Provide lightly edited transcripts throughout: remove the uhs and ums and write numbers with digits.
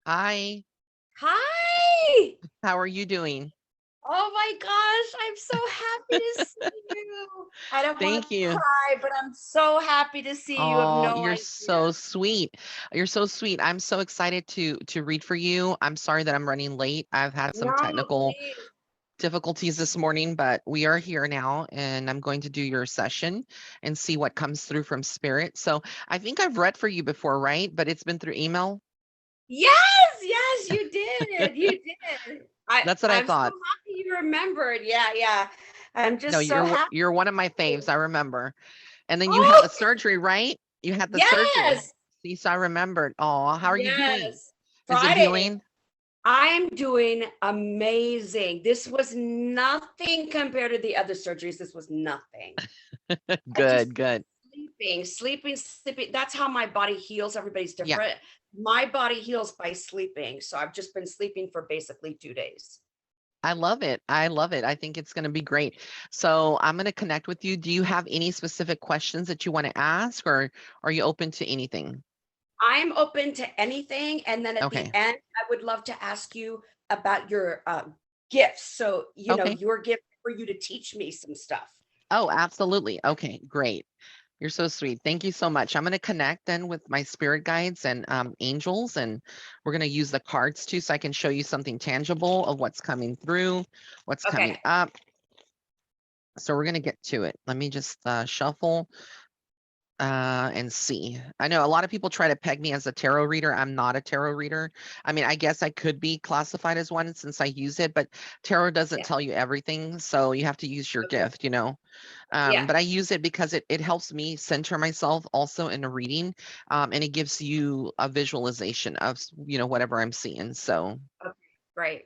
Hi, Hi! how are you doing? Oh my gosh, I'm so happy to see you. I don't want to Thank you. cry, but I'm so happy to see you. You have Oh, no you're so idea. sweet. You're so sweet. I'm so excited to read for you. I'm sorry that I'm running late. I've had some No, technical please. difficulties this morning, but we are here now and I'm going to do your session and see what comes through from spirit. So, I think I've read for you before, right? But it's been through email. Yes, yes, you did. You did. That's what I I'm so thought. happy you remembered. Yeah, yeah. I'm No, just so happy. you're one of my faves, I remember. And then you had Oh, the surgery, right? You had the surgery. yes. See, so I remembered. Oh, how are you doing? Yes. Is it Friday. healing? I'm doing amazing. This was nothing compared to the other surgeries. This was nothing. I've just Good, been good. sleeping. That's how my body heals. Everybody's Yeah, different. My body heals by sleeping. So I've just been sleeping for basically 2 days. I love it. I love it. I think it's going to be great. So I'm going to connect with you. Do you have any specific questions that you want to ask, or are you open to anything? I'm open to anything. And then at the Okay. end, I would love to ask you about your gifts. So, Okay. your gift for you to teach me some stuff. Oh, absolutely. Okay, great. You're so sweet. Thank you so much. I'm going to connect then with my spirit guides and angels, and we're going to use the cards too so I can show you something tangible of what's coming through, what's coming Okay. up. So we're going to get to it. Let me just shuffle and see. I know a lot of people try to peg me as a tarot reader. I'm not a tarot reader. I mean, I guess I could be classified as one since I use it, but tarot doesn't Yeah. tell you everything. So you have to use your Okay. gift, you know. Yeah. But I use it because it helps me center myself also in a reading, and it gives you a visualization of whatever I'm seeing. So Okay. Great.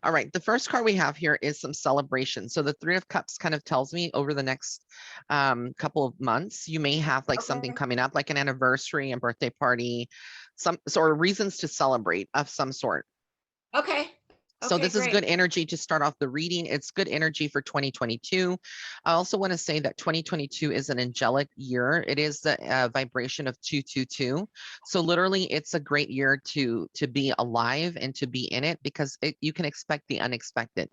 all right, the first card we have here is some celebration. So the Three of Cups kind of tells me over the next couple of months, you may have like something Okay. coming up, like an anniversary, a birthday party, some sort of reasons to celebrate of some sort. Okay. So Okay, this is good great. energy to start off the reading. It's good energy for 2022. I also want to say that 2022 is an angelic year. It is the vibration of 222. So literally, it's a great year to be alive and to be in it because you can expect the unexpected.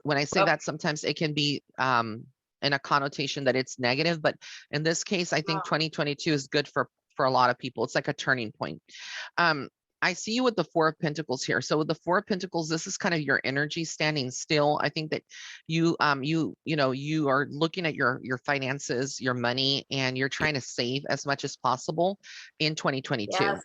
When I say Okay. that, sometimes it can be in a connotation that it's negative, but in this case, I think 2022 is good for a lot of people. It's like a turning point. Um, I see you with the Four of Pentacles here. So with the Four of Pentacles, this is kind of your energy standing still. I think that you are looking at your finances, your money, and you're trying to save as much as possible in 2022. Yes.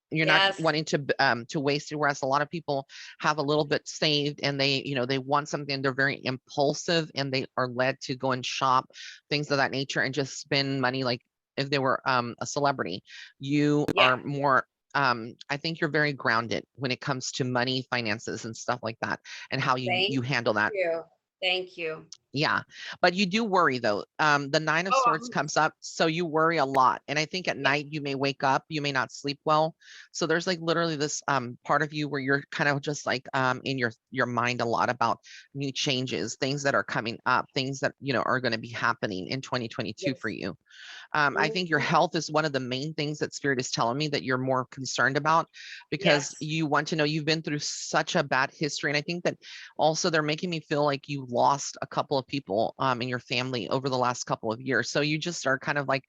You're not Yes. wanting to waste it, whereas a lot of people have a little bit saved and they want something. They're very impulsive and they are led to go and shop, things of that nature, and just spend money like if they were a celebrity. You Yeah. are more I think you're very grounded when it comes to money, finances, and stuff like that, and how you Thank handle that. you. Thank you. Yeah, but you do worry though. The Nine of Oh, Swords comes up, so you worry a lot. And I think at yeah. night you may wake up, you may not sleep well. So there's like literally this part of you where you're kind of just like in your mind a lot about new changes, things that are coming up, things that are going to be happening in 2022 for Yes. you. I think your Mhm. health is one of the main things that spirit is telling me that you're more concerned about because Yes. you want to know you've been through such a bad history. And I think that also they're making me feel like you lost a couple of people in your family over the last couple of years. So you just are kind of like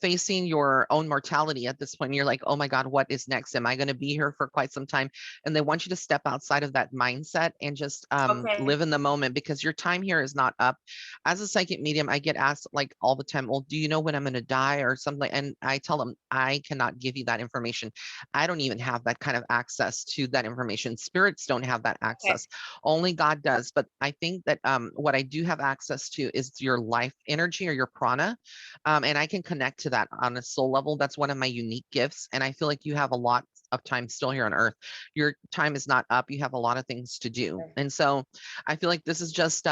facing your own mortality at this point. You're like, oh my God, what is next? Am I going to be here for quite some time? And they want you to step outside of that mindset and just Okay. live in the moment because your time here is not up. As a psychic medium, I get asked like all the time, well, do you know when I'm going to die or something? And I tell them, I cannot give you that information. I don't even have that kind of access to that information. Spirits don't have that Okay. access. Only God does. But I think that what I do have access to is your life energy or your prana. And I can connect to that on a soul level. That's one of my unique gifts. And I feel like you have a lot of time still here on earth. Your time is not up. You have a lot of things to do. Okay. And so I feel like this is just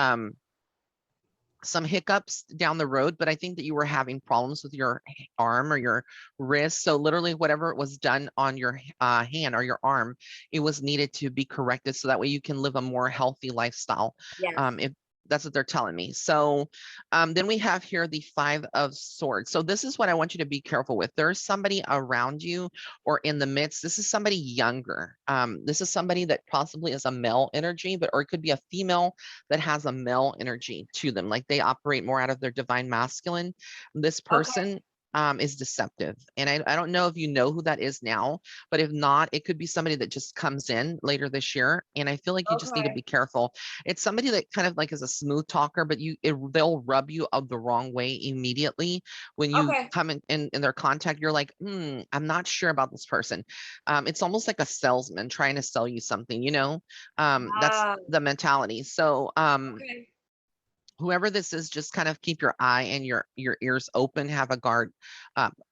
some hiccups down the road, but I think that you were having problems with your arm or your wrist. So literally whatever was done on your hand or your arm, it was needed to be corrected so that way you can live a more healthy lifestyle. Yes. If That's what they're telling me. So then we have here the Five of Swords. So this is what I want you to be careful with. There's somebody around you or in the midst. This is somebody younger. This is somebody that possibly is a male energy, but or it could be a female that has a male energy to them. Like they operate more out of their divine masculine. This Okay. person is deceptive. And I don't know if you know who that is now, but if not, it could be somebody that just comes in later this year. And I feel like you just need to Okay. be careful. It's somebody that kind of like is a smooth talker, but they'll rub you up the wrong way immediately when you Okay. come in their contact. You're like, I'm not sure about this person. It's almost like a salesman trying to sell you something, you know. That's Ah, the mentality. So okay. whoever this is, just kind of keep your eye and your ears open, have a guard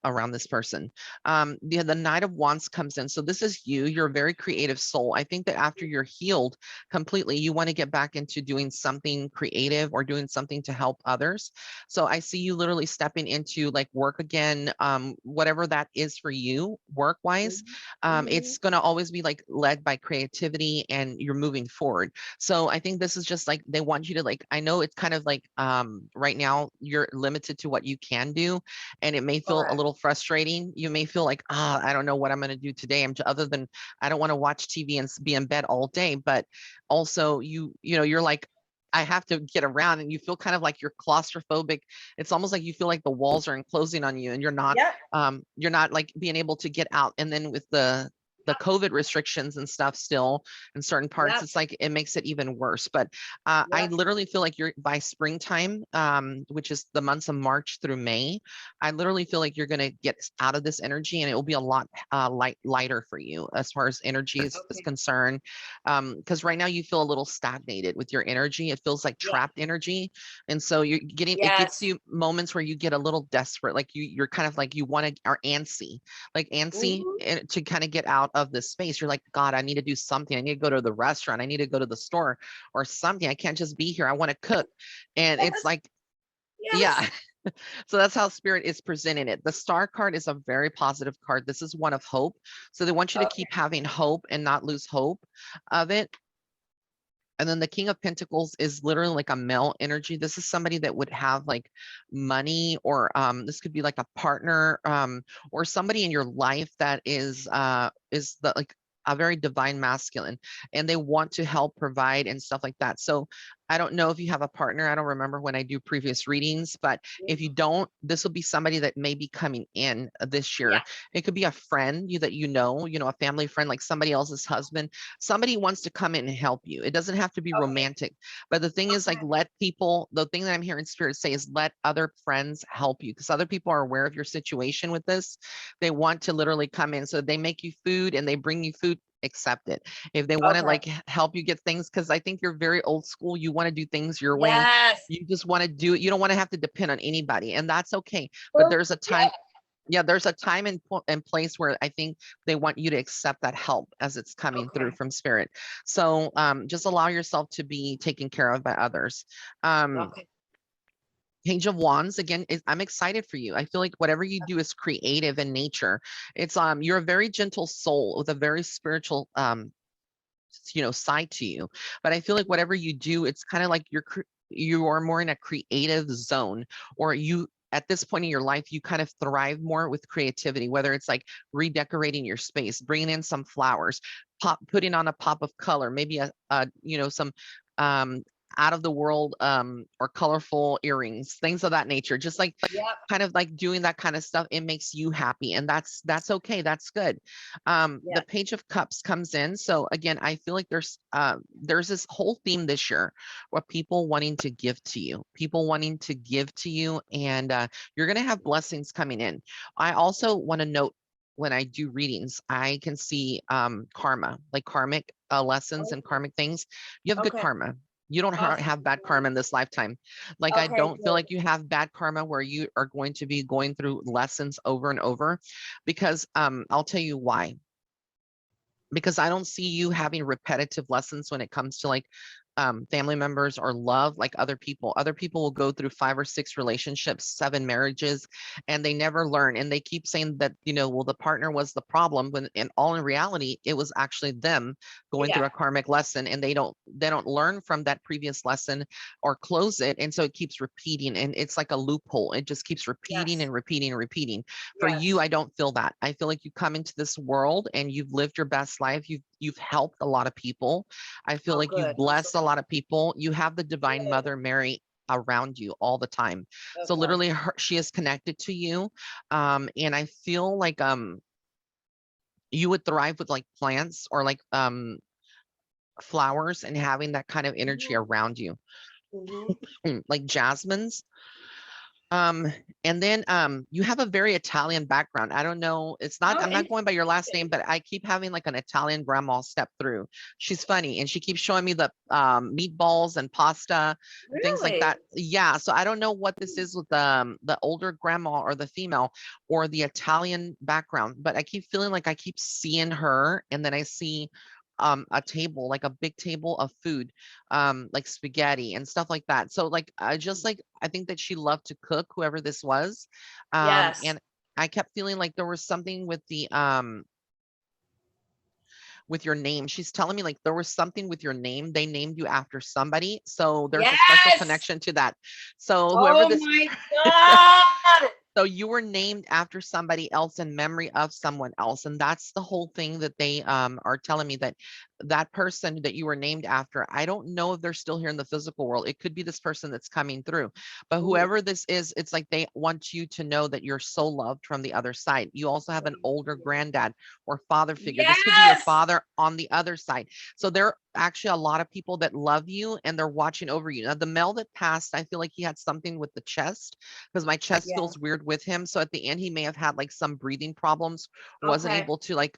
around this person. The Knight of Wands comes in. So this is you. You're a very creative soul. I think that after you're healed completely, you want to get back into doing something creative or doing something to help others. So I see you literally stepping into like work again, whatever that is for you work wise. Mhm. Mhm. It's going to always be like led by creativity and you're moving forward. So I think this is just like they want you to like, I know it's kind of like right now you're limited to what you can do, and it may feel a Correct. little frustrating. You may feel like, I don't know what I'm going to do today. Other than I don't want to watch TV and be in bed all day, but also you know, you're like, I have to get around, and you feel kind of like you're claustrophobic. It's almost like you feel like the walls are enclosing on you and Yep. you're not like being able to get out. And then with the COVID restrictions and stuff still in certain parts, Yep. it's like it makes it even worse. But I Yep. literally feel like you're by springtime, which is the months of March through May. I literally feel like you're going to get out of this energy, and it will be a lot lighter for you as far as energy is Okay. concerned. Because right now you feel a little stagnated with your energy. It feels like Yeah. trapped energy, and so you're getting it gets Yes. you moments where you get a little desperate, like you're kind of like you want to are antsy, like antsy Mhm. to kind of get out of this space. You're like, God, I need to do something. I need to go to the restaurant. I need to go to the store or something. I can't just be here. I want to cook. And it's Yes. like, yeah. Yes. So that's how spirit is presenting it. The star card is a very positive card. This is one of hope. So they want you to Okay. keep having hope and not lose hope of it. And then the King of Pentacles is literally like a male energy. This is somebody that would have like money, or this could be like a partner, or somebody in your life that is the like a very divine masculine, and they want to help provide and stuff like that. So I don't know if you have a partner. I don't remember when I do previous readings, but if you don't, this will be somebody that may be coming in this Yeah. year. It could be a friend that you know, a family friend, like somebody else's husband. Somebody wants to come in and help you. It doesn't have to be Okay. romantic, but the thing is, like, Okay. let people, the thing that I'm hearing spirit say is let other friends help you, because other people are aware of your situation with this. They want to literally come in. So they make you food and they bring you food, accept it. If they want to Okay. like help you get things, because I think you're very old school, you want to do things your way. Yes. You just want to do it. You don't want to have to depend on anybody, and that's okay. But Well, there's a time, yeah. yeah, there's a time and place where I think they want you to accept that help as it's coming through Okay. from spirit. So just allow yourself to be taken care of by others. Um, Okay. Page of Wands again is, I'm excited for you. I feel like whatever you do is creative in nature. It's you're a very gentle soul with a very spiritual you know, side to you. But I feel like whatever you do, it's kind of like you are more in a creative zone, or you at this point in your life, you kind of thrive more with creativity, whether it's like redecorating your space, bringing in some flowers, putting on a pop of color, maybe a you know, some um, out of the world or colorful earrings, things of that nature. Just like Yep. kind of like doing that kind of stuff, it makes you happy, and that's okay, that's good. The Yeah. Page of Cups comes in. So again, I feel like there's this whole theme this year where people wanting to give to you, people wanting to give to you, and you're going to have blessings coming in. I also want to note, when I do readings, I can see karma, like karmic lessons and Okay. karmic things. You have good Okay. karma. You don't Awesome. have bad karma in this lifetime. Like, I Okay. don't feel Good. like you have bad karma where you are going to be going through lessons over and over, because I'll tell you why. Because I don't see you having repetitive lessons when it comes to like family members or love like other people. Other people will go through 5 or 6 relationships, 7 marriages, and they never learn. And they keep saying that, well, the partner was the problem, when in reality, it was actually them going through Yeah. a karmic lesson, and they don't learn from that previous lesson or close it. And so it keeps repeating, and it's like a loophole. It just keeps repeating Yes. and repeating and repeating. For you, Yes. I don't feel that. I feel like you come into this world and you've lived your best life. You've helped a lot of people. I feel Oh, like you've good. I'm so blessed a lot of people. You have the Divine good. Mother Mary around you all the time. So Okay. literally she is connected to you. And I feel like you would thrive with like plants or like flowers, and having that kind of energy Mhm. around you. Mhm. Like jasmines. Um, and then you have a very Italian background. I don't know. Oh, I'm not going by your last name, interesting. but I keep having like an Italian grandma step through. She's funny, and she keeps showing me the meatballs and pasta and things like Really? that. Yeah. So I don't know what this is with the older grandma or the female or the Italian background, but I keep feeling like I keep seeing her, and then I see a table, like a big table of food, like spaghetti and stuff like that. So like I think that she loved to cook, whoever this was. Yes. And I kept feeling like there was something with your name. She's telling me like there was something with your name. They named you after somebody. So there's a special Yes. connection to that. So whoever Oh this my God. So you were named after somebody else in memory of someone else. And that's the whole thing that they are telling me, that that person that you were named after, I don't know if they're still here in the physical world. It could be this person that's coming through. But Mhm. whoever this is, it's like they want you to know that you're so loved from the other side. You also have an older granddad or father figure. This could be your Yes. father on the other side. So there are actually a lot of people that love you and they're watching over you. Now, the male that passed, I feel like he had something with the chest, because my chest Yeah. feels weird with him. So at the end, he may have had like some breathing problems, wasn't Okay. able to like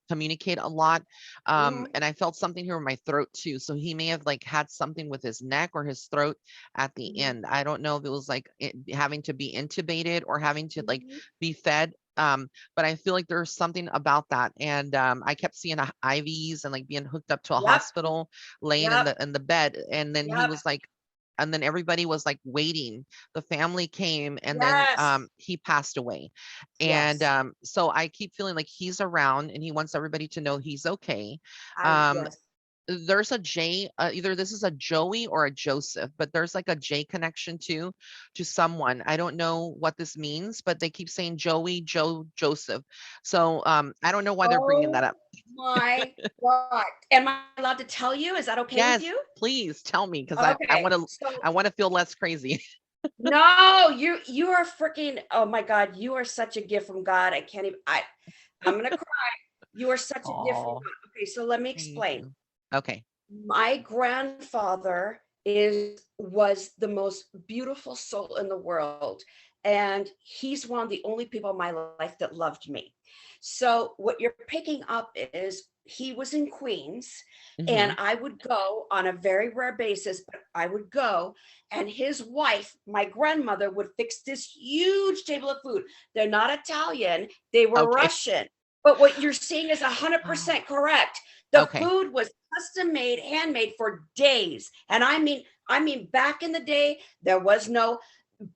communicate a lot. Mhm. And I felt something here in my throat too. So he may have like had something with his neck or his throat at the Mhm. end. I don't know if it was like having to be intubated or having to like Mhm. be fed. But I feel like there's something about that. And I kept seeing IVs and like being hooked up to a Yep. hospital, laying in Yep. the bed. And then he Yep. was like, and then everybody was like waiting. The family came, and then Yes. he passed away. And Yes. so I keep feeling like he's around and he wants everybody to know he's okay. I um yes. there's a J, either this is a Joey or a Joseph, but there's like a J connection too, to someone. I don't know what this means, but they keep saying Joey, Joe, Joseph. So I don't know why they're bringing that Oh up. my God. Am I allowed to tell you? Is that okay with Yes, you? please tell me, because Okay. I want to feel less crazy. No, you are freaking, oh my God, you are such a gift from God. I can't even I'm gonna cry. You are such a gift from Oh, God. Okay, so let me thank explain. you. Okay. My grandfather was the most beautiful soul in the world, and he's one of the only people in my life that loved me. So what you're picking up is he was in Queens, and Hmm. I would go on a very rare basis, but I would go, and his wife, my grandmother, would fix this huge table of food. They're not Italian, they were Okay. Russian. But what you're seeing is 100% correct. The Okay. food was custom made, handmade for days. And I mean back in the day there was no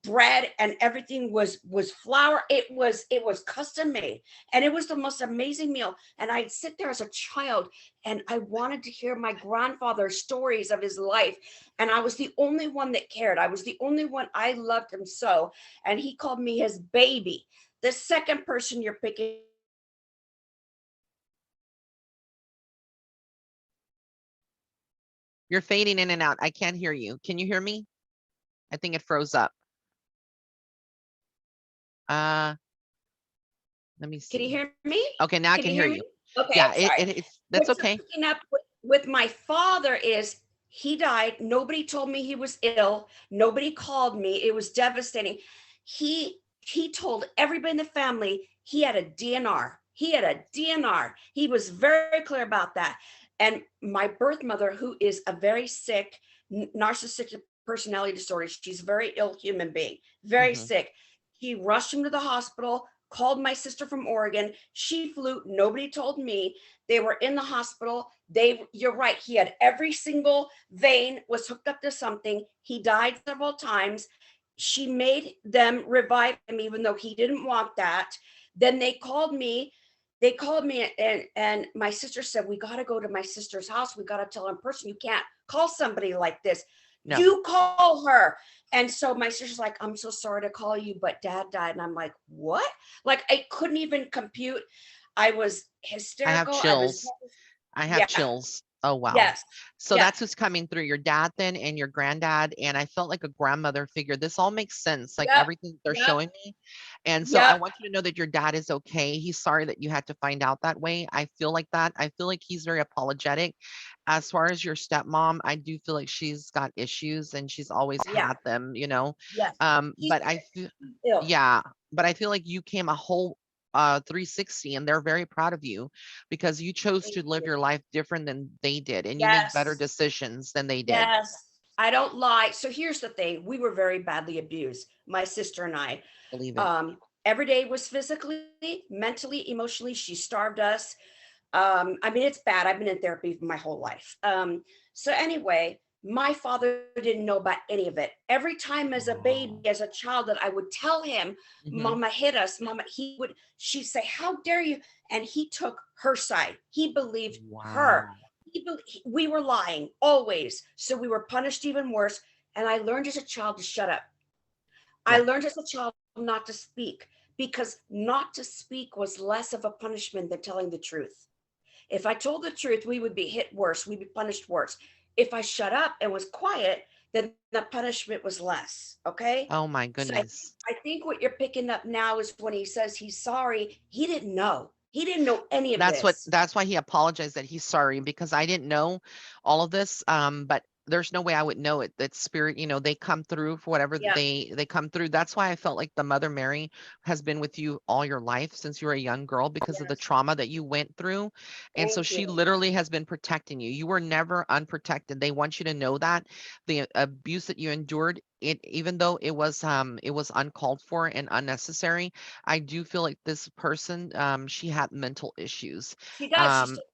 bread and everything was flour. It was custom made, and it was the most amazing meal. And I'd sit there as a child and I wanted to hear my grandfather's stories of his life, and I was the only one that cared. I was the only one. I loved him so, and he called me his baby. The second person you're picking. You're fading in and out. I can't hear you. Can you hear me? I think it froze up. Uh, Let me Can you see. hear me? Okay, now I Can can you hear hear you. me? Okay, Yeah, I'm sorry. that's What you're okay. picking up with my father is he died. Nobody told me he was ill. Nobody called me. It was devastating. He told everybody in the family he had a DNR. He had a DNR. He was very clear about that. And my birth mother, who is a very sick narcissistic personality disorder, she's a very ill human being, very Hmm. sick. He rushed him to the hospital, called my sister from Oregon. She flew. Nobody told me. They were in the hospital. You're right. He had every single vein was hooked up to something. He died several times. She made them revive him, even though he didn't want that. Then they called me. And my sister said, "We got to go to my sister's house. We got to tell her in person. You can't call somebody like this. No, You call her." And so my sister's like, "I'm so sorry to call you, but dad died." And I'm like, "What?" Like, I couldn't even compute. I was I have hysterical. chills. I have Yeah, chills. Oh, wow. yes, So yes, that's what's coming through your dad then and your granddad. And I felt like a grandmother figure. This all makes sense, like yep, everything they're yep, showing me. And so I yep, want you to know that your dad is okay. He's sorry that you had to find out that way. I feel like that. I feel like he's very apologetic. As far as your stepmom, I do feel like she's got issues and she's always yeah, had them, you know. yes. He's But I feel, ill. yeah, but I feel like you came a whole 360 and they're very proud of you because you chose Thank to live you. your life different than they did and you made better Yes, decisions than they did. yes. I don't lie. So here's the thing: we were very badly abused, my sister and I. Believe it. Every day was physically, mentally, emotionally. She starved us. I mean, it's bad. I've been in therapy my whole life. So anyway, my father didn't know about any of it. Every time as a baby, Oh. as a child, that I would tell him, Hmm. "Mama hit us, Mama," she'd say, "How dare you?" And he took her side. He believed her. Wow. We were lying always. So we were punished even worse. And I learned as a child to shut up. I Yeah. learned as a child not to speak, because not to speak was less of a punishment than telling the truth. If I told the truth, we would be hit worse, we'd be punished worse. If I shut up and was quiet, then the punishment was less. Okay. Oh my So goodness. I think what you're picking up now is when he says he's sorry, he didn't know. He didn't know any of this. That's why he apologized that he's sorry because I didn't know all of this. But there's no way I would know it. That spirit, they come through for whatever Yeah. they come through. That's why I felt like the Mother Mary has been with you all your life since you were a young girl because of the Yes. trauma that you went through. And so Thank she you. literally has been protecting you. You were never unprotected. They want you to know that the abuse that you endured, it even though it was uncalled for and unnecessary, I do feel like this person, she had mental issues. She does. She Um, still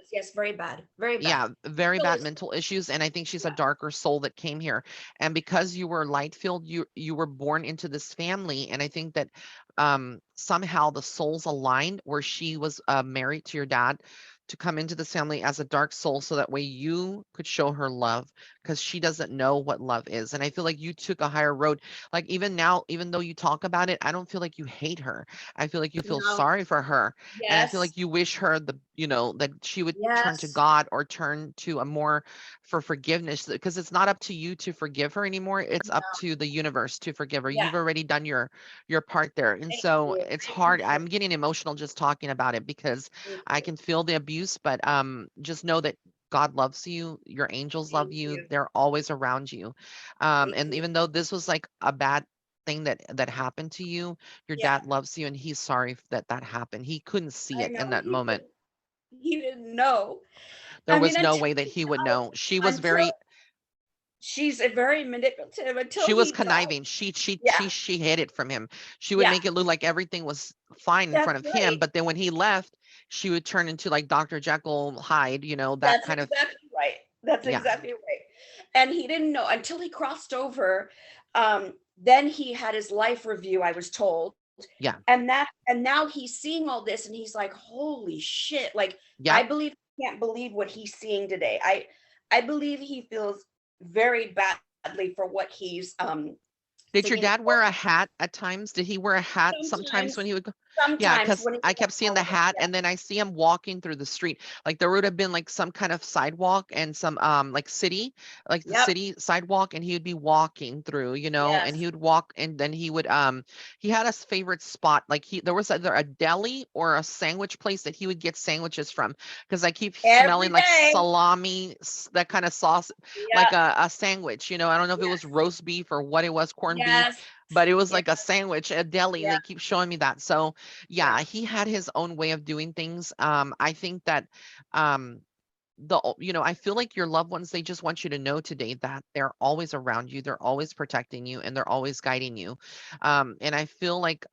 is. Yes, very bad. Very bad. yeah, very Still bad is. mental issues, and I think she's a Yeah. darker soul that came here. And because you were light filled, you were born into this family, and I think that somehow the souls aligned where she was married to your dad to come into this family as a dark soul so that way you could show her love because she doesn't know what love is. And I feel like you took a higher road. Like even now, even though you talk about it, I don't feel like you hate her. I feel like you feel No. sorry for her, and I feel Yes. like you wish her that she would turn to Yes. God or turn to a more for forgiveness because it's not up to you to forgive her anymore. It's up No. to the universe to forgive her. Yeah. You've already done your part there. And Thank so you. it's Thank hard. you. I'm getting emotional just talking about it because Thank I you. can feel the abuse, but just know that God loves you. Your angels love Thank you. you. They're always around you. Thank And you. even though this was like a bad thing that happened to you, your Yeah. dad loves you and he's sorry that that happened. He couldn't see I it in know that moment. he didn't know. There I mean, was no until way that he he would knows, know. She was until very she's a very manipulative she until was he does. conniving. Yeah. She hid it from him. She would Yeah. make it look like everything was fine in That's front of him, right. but then when he left, she would turn into like Dr. Jekyll Hyde, that That's kind of exactly right. That's yeah, exactly right. And he didn't know until he crossed over. Then he had his life review, I was told. yeah, And now he's seeing all this and he's like, holy shit. Like, I yep. believe can't believe what he's seeing today. I believe he feels very badly for what he's Did your seeing dad wear a hat at times? Did he wear a hat sometimes when sometimes, he would go? Yeah, sometimes because when he I was kept seeing the older. hat, Yeah. and then I see him walking through the street. Like there would have been like some kind of sidewalk and some like the Yep. city sidewalk, and he would be walking through, and Yes. he would walk, and then he had a favorite spot. Like there was either a deli or a sandwich place that he would get sandwiches from because I keep Every smelling like day. salami, that kind of sauce, like Yeah. a sandwich. I don't know if it was Yes. roast beef or what it was, corned beef, Yes. but it was Yeah. like a sandwich at deli. Yeah. They keep showing me that. So Yeah. yeah, he had his own way of doing things. I think that um I feel like your loved ones, they just want you to know today that they're always around you, they're always protecting you, and they're always guiding you. And I feel like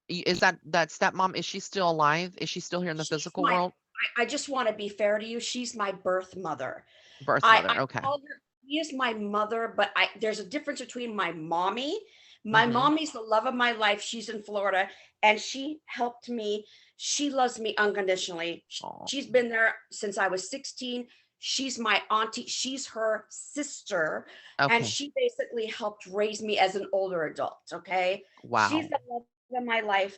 Is that stepmom, is she still alive? Is she still here in the She's physical my world? I just want to be fair to you. She's my birth mother. Birth I mother. Okay. call her, she is my mother, but there's a difference between my mommy. My Mm-hmm. mommy's the love of my life. She's in Florida and she helped me. She loves me unconditionally. Oh, She's been there since I was 16. She's my auntie. She's her sister. And okay. she basically helped raise me as an older adult. Okay. She's Wow. the love of my life.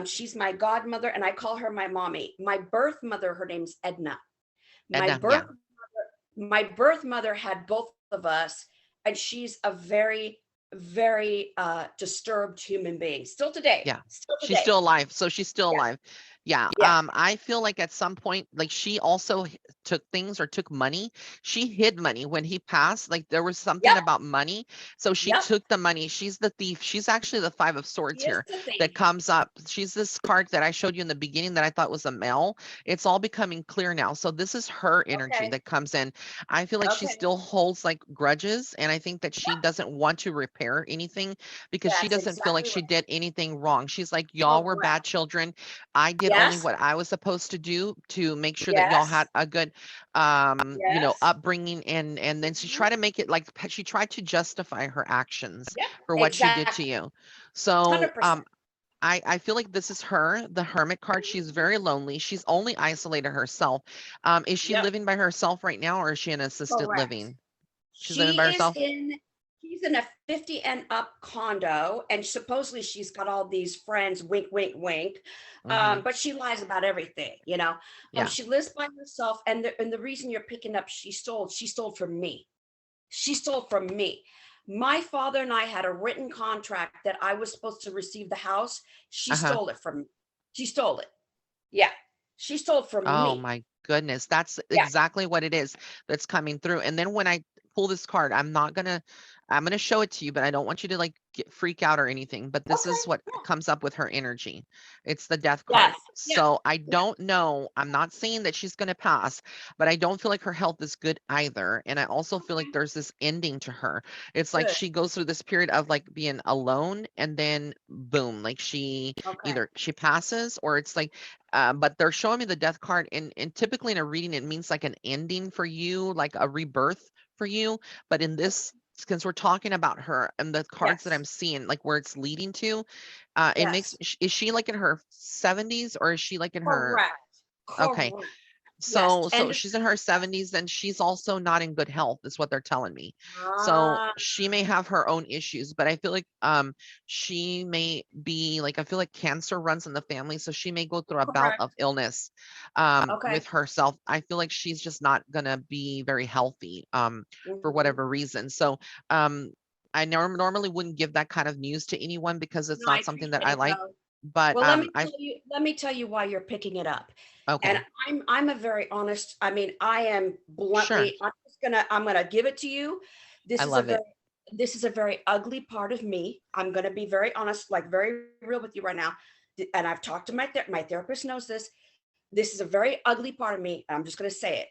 She's my godmother, and I call her my mommy. My birth mother, her name's Edna. My Edna. Yeah. birth my birth mother had both of us, and she's a very, very disturbed human being. Still today. Yeah. Still She's today. still alive. So she's still Yeah. alive. Yeah. Yeah. I feel like at some point, like she also took things or took money. She hid money when he passed. Like there was something Yep. about money. So she Yep. took the money. She's the thief. She's actually the Five of Swords She is here the that thief. comes up. She's this card that I showed you in the beginning that I thought was a male. It's all becoming clear now. So this is her energy Okay. that comes in. I feel like she Okay. still holds like grudges. And I think that she Yep. doesn't want to repair anything because she That's doesn't feel like exactly she right. did anything wrong. She's like, y'all were Correct. bad children. I did only Yes. what I was supposed to do to make sure that y'all had Yes. a good, Yes. upbringing. And then she Mhm. tried to make it like she tried to justify her actions Yep. for what she did to Exactly. you. So, 100%. I feel like this is her, the Hermit card. She's very lonely. She's only isolated herself. Is she Yep. living by herself right now, or is she in assisted Correct. living? She's living by She is herself. in she's in a 50 and up condo, and supposedly she's got all these friends, wink, wink, wink. Hmm. But she lies about everything. Yeah. She lives by herself, and the reason you're picking up, she stole from me. She stole from me. My father and I had a written contract that I was supposed to receive the house. She Uh-huh. stole it from me. She stole it. Yeah. She stole from Oh me. my goodness. That's Yeah. exactly what it is that's coming through. And then when I pull this card, I'm gonna show it to you, but I don't want you to like freak out or anything. But this Okay. is what Yeah. comes up with her energy. It's the death card. Yes. Yeah. So I Yeah. don't know. I'm not saying that she's gonna pass, but I don't feel like her health is good either. And I also feel like Okay. there's this ending to her. It's like Good. she goes through this period of like being alone and then boom, like Okay. either she passes or it's like but they're showing me the death card, and typically in a reading, it means like an ending for you, like a rebirth for you. But in this, since we're talking about her and the cards that Yes. I'm seeing, like where it's leading to, it makes, Yes. is she like in her 70s or is she like in her, Correct. okay, Correct. Yes. so And she's in her 70s and she's also not in good health is what they're telling me. So ah, she may have her own issues, but I feel like she may be like, I feel like cancer runs in the family, so she may go through a bout correct. of illness Okay. with herself. I feel like she's just not gonna be very healthy for Mhm. whatever reason. So um I normally wouldn't give that kind of news to anyone because it's No, I not something that appreciate I it like. though. But Well, I let me tell you why you're picking it up. And okay, I'm a very honest, I mean, I am sure. bluntly, I'm gonna give it to you. I This is a love very it. this is a very ugly part of me. I'm gonna be very honest, like very real with you right now. And I've talked to my therapist knows this. This is a very ugly part of me. And I'm just gonna say it.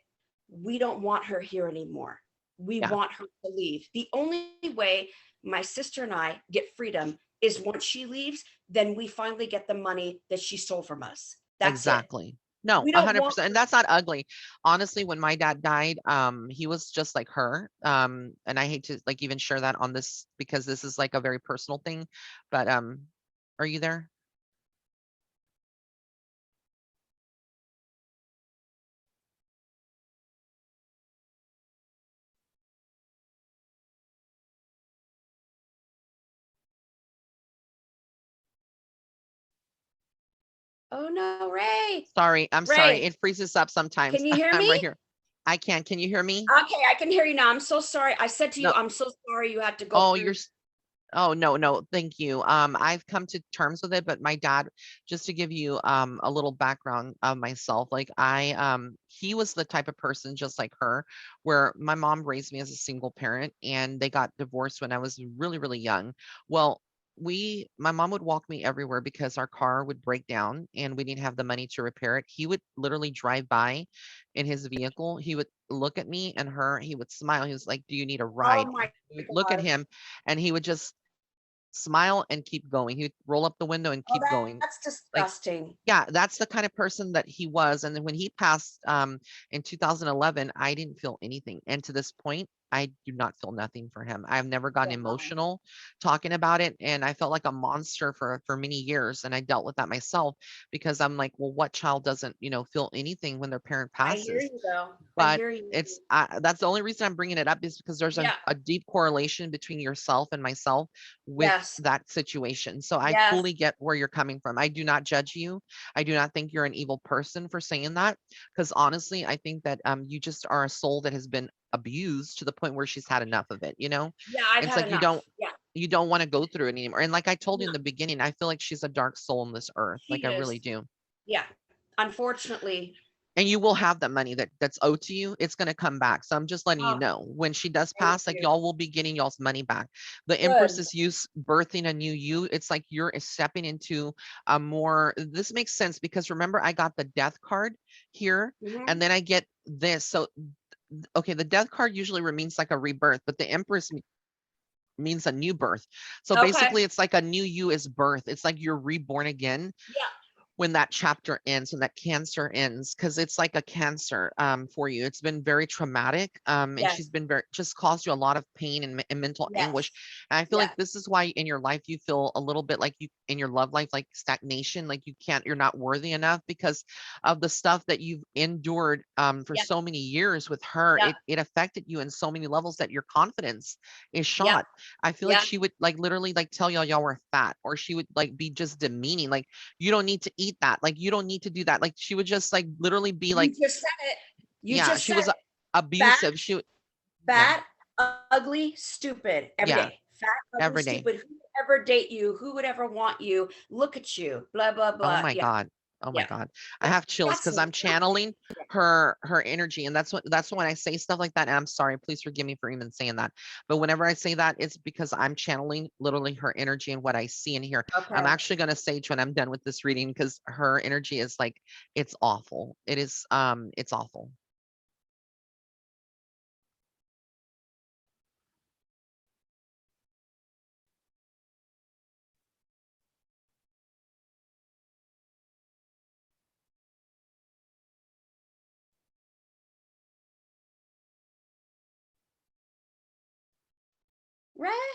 We don't want her here anymore. We Yeah, want her to leave. The only way my sister and I get freedom is once she leaves, then we finally get the money that she stole from us. That's it. exactly. No, We don't want 100%. And that's not ugly. Honestly, when my dad died, he was just like her. And I hate to like even share that on this because this is like a very personal thing. But are you there? oh no, Ray. Sorry, I'm sorry. Ray, It freezes up sometimes. can you hear I'm right me? here. I can. Can you hear me? Okay, I can hear you now. I'm so sorry. I said to you, No. I'm so sorry you had to go Oh, through. oh, no, no, thank you. I've come to terms with it, but my dad, just to give you a little background of myself, like he was the type of person just like her, where my mom raised me as a single parent and they got divorced when I was really, really young. Well, my mom would walk me everywhere because our car would break down and we didn't have the money to repair it. He would literally drive by in his vehicle. He would look at me and her, he would smile. He was like, "Do you need a Oh ride?" my We would look at God. him and he would just smile and keep going. He'd roll up the window and Oh, keep going. that's Like, disgusting. yeah, that's the kind of person that he was. And then when he passed in 2011, I didn't feel anything. And to this point, I do not feel nothing for him. I've never gotten Wow. emotional talking about it. And I felt like a monster for many years. And I dealt with that myself because I'm like, well, what child doesn't, feel anything when their parent I hear passes? you though. I But hear you. it's that's the only reason I'm bringing it up is because there's Yeah. a deep correlation between yourself and myself with Yes. that situation. So I Yes. fully get where you're coming from. I do not judge you. I do not think you're an evil person for saying that, because honestly, I think that you just are a soul that has been abused to the point where she's had enough of it, you know? Yeah, I've It's had like enough. Yeah. you don't want to go through it anymore. And like I told you No, in the beginning, I feel like she's a dark soul on this earth. she Like I really is. do. Yeah. Unfortunately. And you will have that money that's owed to you. It's going to come back. So I'm just letting you Oh, know when she does thank pass, like you. y'all will be getting y'all's money back. The Empress Good. is birthing a new you. It's like you're stepping into a more, this makes sense because remember I got the death card here Hmm. and then I get this. So, okay, the death card usually means like a rebirth, but the Empress means a new birth. So Okay. basically it's like a new you is birth. It's like you're reborn again Yeah. when that chapter ends, when that cancer ends, because it's like a cancer for you. It's been very traumatic, and Yes. she's been very just caused you a lot of pain and mental anguish. Yes. And I feel like Yes. this is why in your life you feel a little bit like you in your love life, like stagnation, like you're not worthy enough because of the stuff that you've endured for Yeah. so many years with her. Yeah. It affected you in so many levels that your confidence is Yeah. shot. I feel like Yeah. she would like literally like tell y'all were fat, or she would like be just demeaning, like you don't need to eat that. Like, you don't need to do that. Like, she would just like literally be You like, just said it. You yeah, just she said was it. Fat, abusive. She would, yeah, fat, ugly, stupid every yeah, day. Fat, ugly, every day. stupid. Who would ever date you? Who would ever want you? Look at you. Blah, blah, Oh blah. my Yeah. God. Oh my Yeah. God. I Yeah. have chills That's because I'm nasty. channeling her energy. And that's when I say stuff like that. And I'm sorry, please forgive me for even saying that. But whenever I say that, it's because I'm channeling literally her energy and what I see and hear. I'm Okay. actually gonna sage when I'm done with this reading because her energy is like it's awful. It's awful. Right.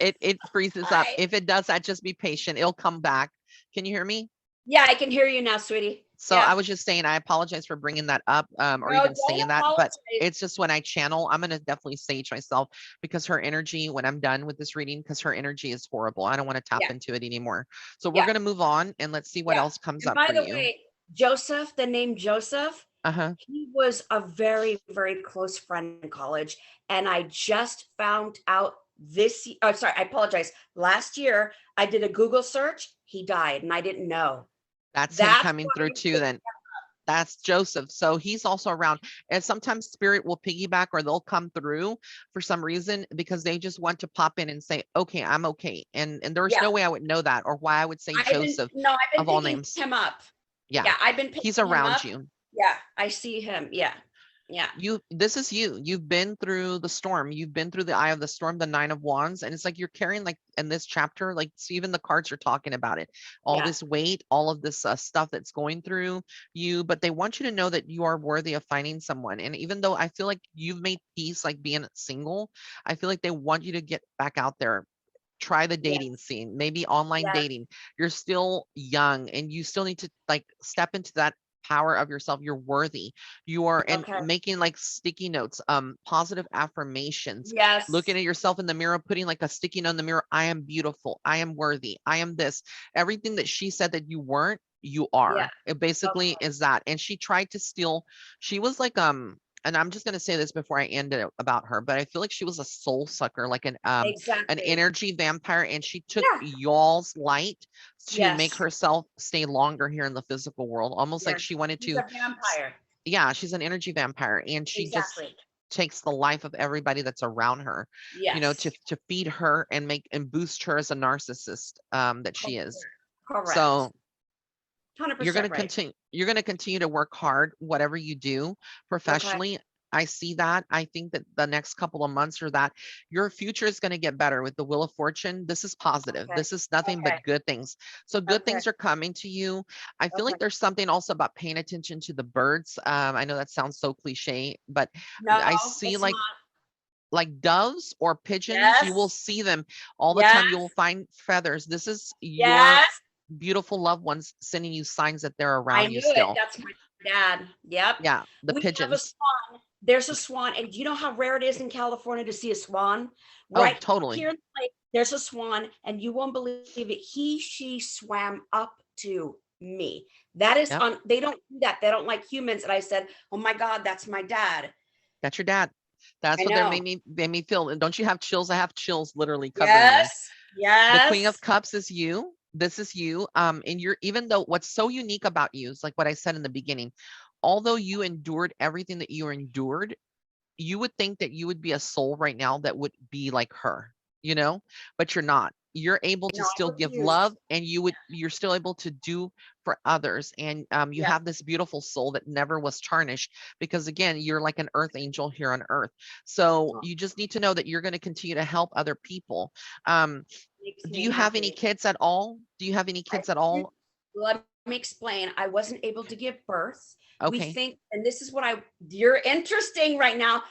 It freezes up. Right. If it does that, just be patient. It'll come back. Can you hear me? Yeah, I can hear you now, sweetie. So Yeah. I was just saying, I apologize for bringing that up, or No, even don't saying that, but apologize. it's just when I channel, I'm gonna definitely sage myself because her energy, when I'm done with this reading, because her energy is horrible. I don't want to tap Yeah. into it anymore. So we're Yeah. gonna move on and let's see what Yeah. else comes And up by for the you. way, Joseph, the name Joseph, Uh-huh. he was a very, very close friend in college. And I just found out oh, sorry, I apologize. Last year, I did a Google search. He died and I didn't know. That's him That's coming why through you too picked then. That's Joseph. So he's also around. And sometimes spirit will piggyback or they'll come through for some reason because they just want to pop in and say, okay, I'm okay. And there's yeah, no way I would know that or why I would say Joseph I've been of all picking names. him up. Yeah. Yeah, I've been He's picking him around up. you. Yeah, I see him. Yeah. Yeah. This is you. You've been through the storm. You've been through the eye of the storm, the 9 of Wands. And it's like you're carrying like in this chapter, like see, even the cards are talking about it. All Yeah. this weight, all of this stuff that's going through you, but they want you to know that you are worthy of finding someone. And even though I feel like you've made peace, like being single, I feel like they want you to get back out there. Try the dating Yes. scene, maybe online Yes. dating. You're still young and you still need to like step into that power of yourself. You're worthy. You are, and Okay. making like sticky notes, positive affirmations, looking Yes. at yourself in the mirror, putting like a sticky note in the mirror. I am beautiful. I am worthy. I am this. Everything that she said that you weren't, you Yeah. are. It basically Okay. is that. And she tried to steal, she was like, and I'm just gonna say this before I end it about her, but I feel like she was a soul sucker, like an Exactly. energy vampire, and she took Yeah. y'all's light to make Yes. herself stay longer here in the physical world, almost like Yes. she wanted He's to a vampire. yeah, she's an energy vampire and she just Exactly. takes the life of everybody that's around her, Yes. to feed her and make and boost her as a narcissist that she Correct. is. Correct. So 100% right. you're going to continue to work hard whatever you do Okay. professionally. I see that. I think that the next couple of months or that your future is going to get better with the Wheel of Fortune. This is positive. Okay. This is nothing Okay. but good things. So good Okay. things are coming to you. I feel like Okay. there's something also about paying attention to the birds. I know that sounds so cliche, but No, I see it's not. like doves or pigeons. You will Yes. see them all the Yes. time. You will find feathers. This is your Yes. beautiful loved ones sending you signs that they're I around you knew it. still. That's my dad. Yep. Yeah, the We have a pigeons. swan. There's a swan. And do you know how rare it is in California to see a swan? Oh, Right totally. here in the lake, there's a swan, and you won't believe it. She swam up to me. That is Yep. on, they don't do that. They don't like humans. And I said, oh my God, that's my dad. That's your dad. That's I what they know. made me feel. And don't you have chills? I have chills literally covering me. Yes. The Queen of Yes. Cups is you. This is you. And you're, even though what's so unique about you is like what I said in the beginning, although you endured everything that you endured, you would think that you would be a soul right now that would be like her, you know, but you're not. You're able No, to I still give refuse. love, and you're still able to do for others. And you Yeah. have this beautiful soul that never was tarnished, because again, you're like an earth angel here on earth. So Oh, you just need to know that you're going to continue to help other people. Um, makes do me you have any happy. kids at all? Do you have any I kids at all? Let me explain. I wasn't able to give birth. We Okay. think, and this is what you're interesting right now.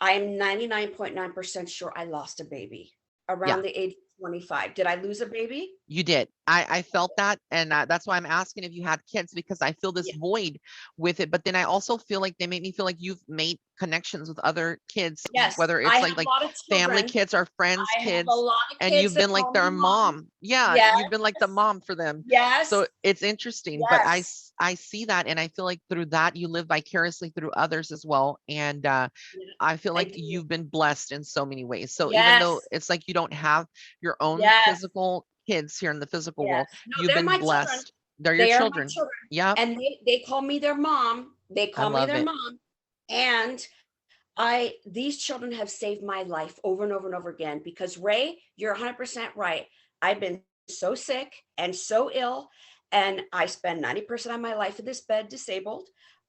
I am 99.9% sure I lost a baby Yeah. around the age of 25. Did I lose a baby? You did. I felt that, and that's why I'm asking if you had kids, because I feel this Yeah. void with it. But then I also feel like they make me feel like you've made connections with other kids, Yes. whether I it's have a like lot of family children. kids or friends I have a kids, lot of and kids you've that been like call me their mom. mom. Yeah, Yes. you've been like the mom for them. Yes. So it's interesting, but Yes. I see that, and I feel like through that you live vicariously through others as well. And Yeah, I feel I like do. you've been blessed in so many ways. So even though Yes. it's like you don't have your own Yes. physical kids here in the physical world, Yes. No, you've they're been my children. blessed. They're your They are my children. children. Yep. And they call me their mom. They I call me love their it. mom. And I these children have saved my life over and over and over again, because Ray, you're 100% right. I've been so sick and so ill, and I spend 90% of my life in this bed disabled.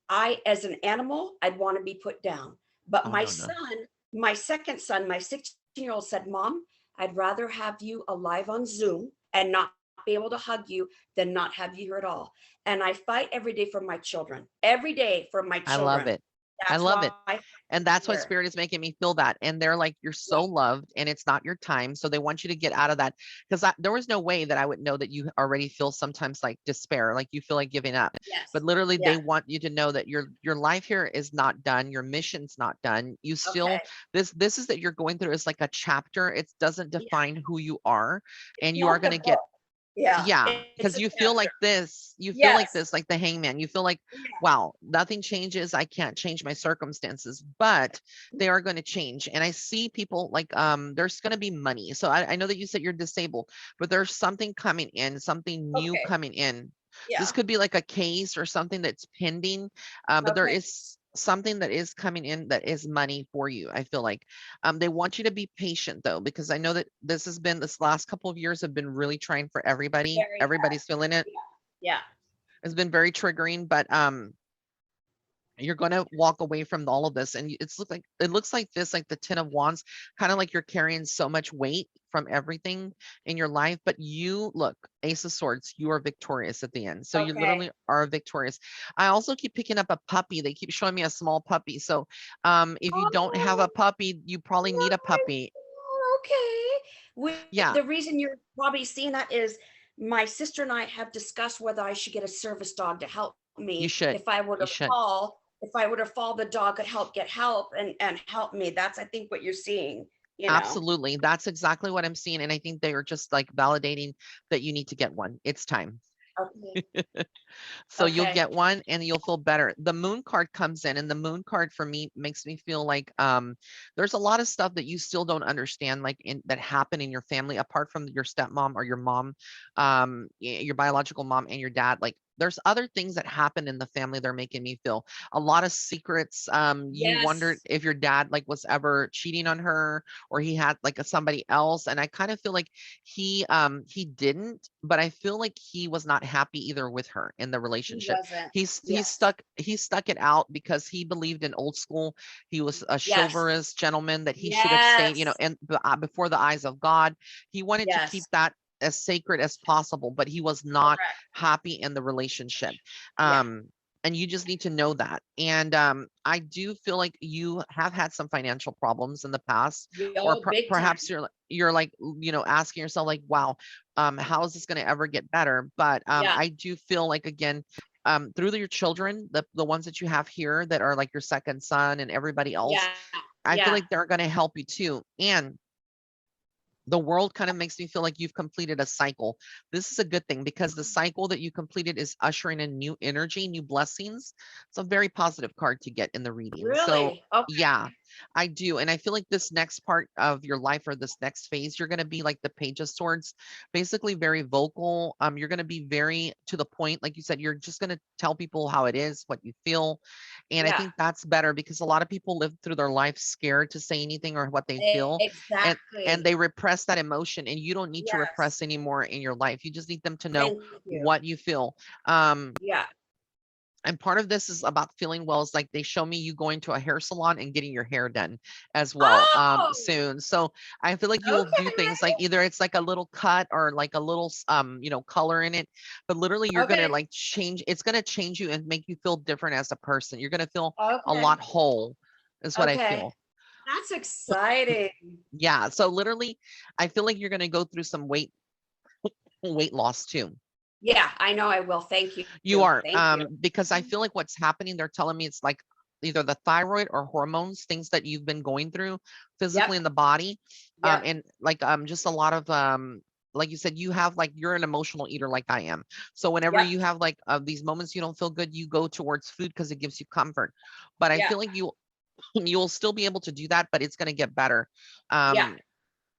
As an animal, I'd want to be put down. But Oh my no, no. son, my second son, my 16-year-old said, Mom, I'd rather have you alive on Zoom and not be able to hug you than not have you here at all. And I fight every day for my children, every day for my I love children. it. I That's love why it. I'm And that's why here. spirit is making me feel that. And they're like, you're Yeah. so loved and it's not your time. So they want you to get out of that. Because there was no way that I would know that you already feel sometimes like despair, like you feel like giving up. But Yes. literally they Yes. want you to know that your life here is not done. Your mission's not done. You still, Okay. this is that you're going through is like a chapter. It doesn't Yeah. define who you are. It's And you are not going the to get, book. Yeah. yeah, It's because a you feel chapter. like this, you feel like Yes. this, like the hangman. You feel like, Yeah. wow, nothing changes. I can't change my circumstances, but they are going to change. And I see people like, there's going to be money. So I know that you said you're disabled, but there's something coming in, something new Okay. coming in. This Yeah. could be like a case or something that's pending, but there Okay. is something that is coming in that is money for you. I feel like they want you to be patient though, because I know that this last couple of years have been really trying for everybody. Very Everybody's feeling it. yeah. Yeah. It's been very triggering, but you're going to walk away from all of this, and it looks like this, like the 10 of wands, kind of like you're carrying so much weight from everything in your life, but you look, ace of swords, you are victorious at the end. So you Okay. literally are victorious. I also keep picking up a puppy. They keep showing me a small puppy. So if you don't have Oh, a puppy, you probably need a puppy. okay. Yeah, The reason you're probably seeing that is my sister and I have discussed whether I should get a service dog to help you me should. if I were You to should. fall. If I were to fall, the dog could get help and help me. That's, I think, what you're seeing, you know. Absolutely. That's exactly what I'm seeing. And I think they are just like validating that you need to get one. It's time. Okay. So you'll Okay. get one and you'll feel better. The moon card comes in, and the moon card for me makes me feel like there's a lot of stuff that you still don't understand, like that happen in your family apart from your stepmom or your mom, your biological mom and your dad. Like there's other things that happen in the family they're making me feel. A lot of secrets. You wondered Yes. if your dad like was ever cheating on her, or he had like somebody else. And I kind of feel like he didn't, but I feel like he was not happy either with her in the He relationship. wasn't. He Yes. stuck it out because he believed in old school. He was a Yes. chivalrous gentleman that he should abstain, Yes. and before the eyes of God. He wanted to keep Yes. that as sacred as possible, but he was not Correct. happy in the relationship. Yeah. Um, and you just need to know that. And I do feel like you have had some financial problems in the past, or Oh, big perhaps time. you're like, asking yourself like, wow, how is this going to ever get better? But Yeah. I do feel like, again, through your children, the ones that you have here that are like your second son and everybody else, Yeah. I feel Yeah. like they're going to help you too. And the world kind of makes me feel like you've completed a cycle. This is a good thing because the cycle that you completed is ushering in new energy, new blessings. It's a very positive card to get in the reading. So, Really? Okay. yeah, I do. And I feel like this next part of your life, or this next phase, you're going to be like the Page of Swords, basically very vocal. You're going to be very to the point. Like you said, you're just going to tell people how it is, what you feel. And I Yeah. think that's better because a lot of people live through their life scared to say anything or what they feel. And Exactly. they repress that emotion, and you don't need to Yes. repress anymore in your life. You just need them to know Thank you. what you feel. um Yeah. and part of this is about feeling well. Is like they show me you going to a hair salon and getting your hair done as well Oh, soon. So I feel like you will do things like okay. either it's like a little cut or like a little color in it, but literally you're gonna Okay. like change. It's gonna change you and make you feel different as a person. You're gonna feel a Okay. lot whole, is what I Okay. feel. That's exciting. Yeah, so literally I feel like you're gonna go through some weight loss too. Yeah, I know I will. Thank you. You are, Thank you. because I feel like what's happening, they're telling me it's like either the thyroid or hormones, things that you've been going through Yep. physically in the body. Yep. And like just a lot of like you said, you have like you're an emotional eater like I am. So whenever Yep. you have like these moments you don't feel good, you go towards food because it gives you comfort. But I Yeah. feel like you'll still be able to do that, but it's going to get better. Yeah. Um,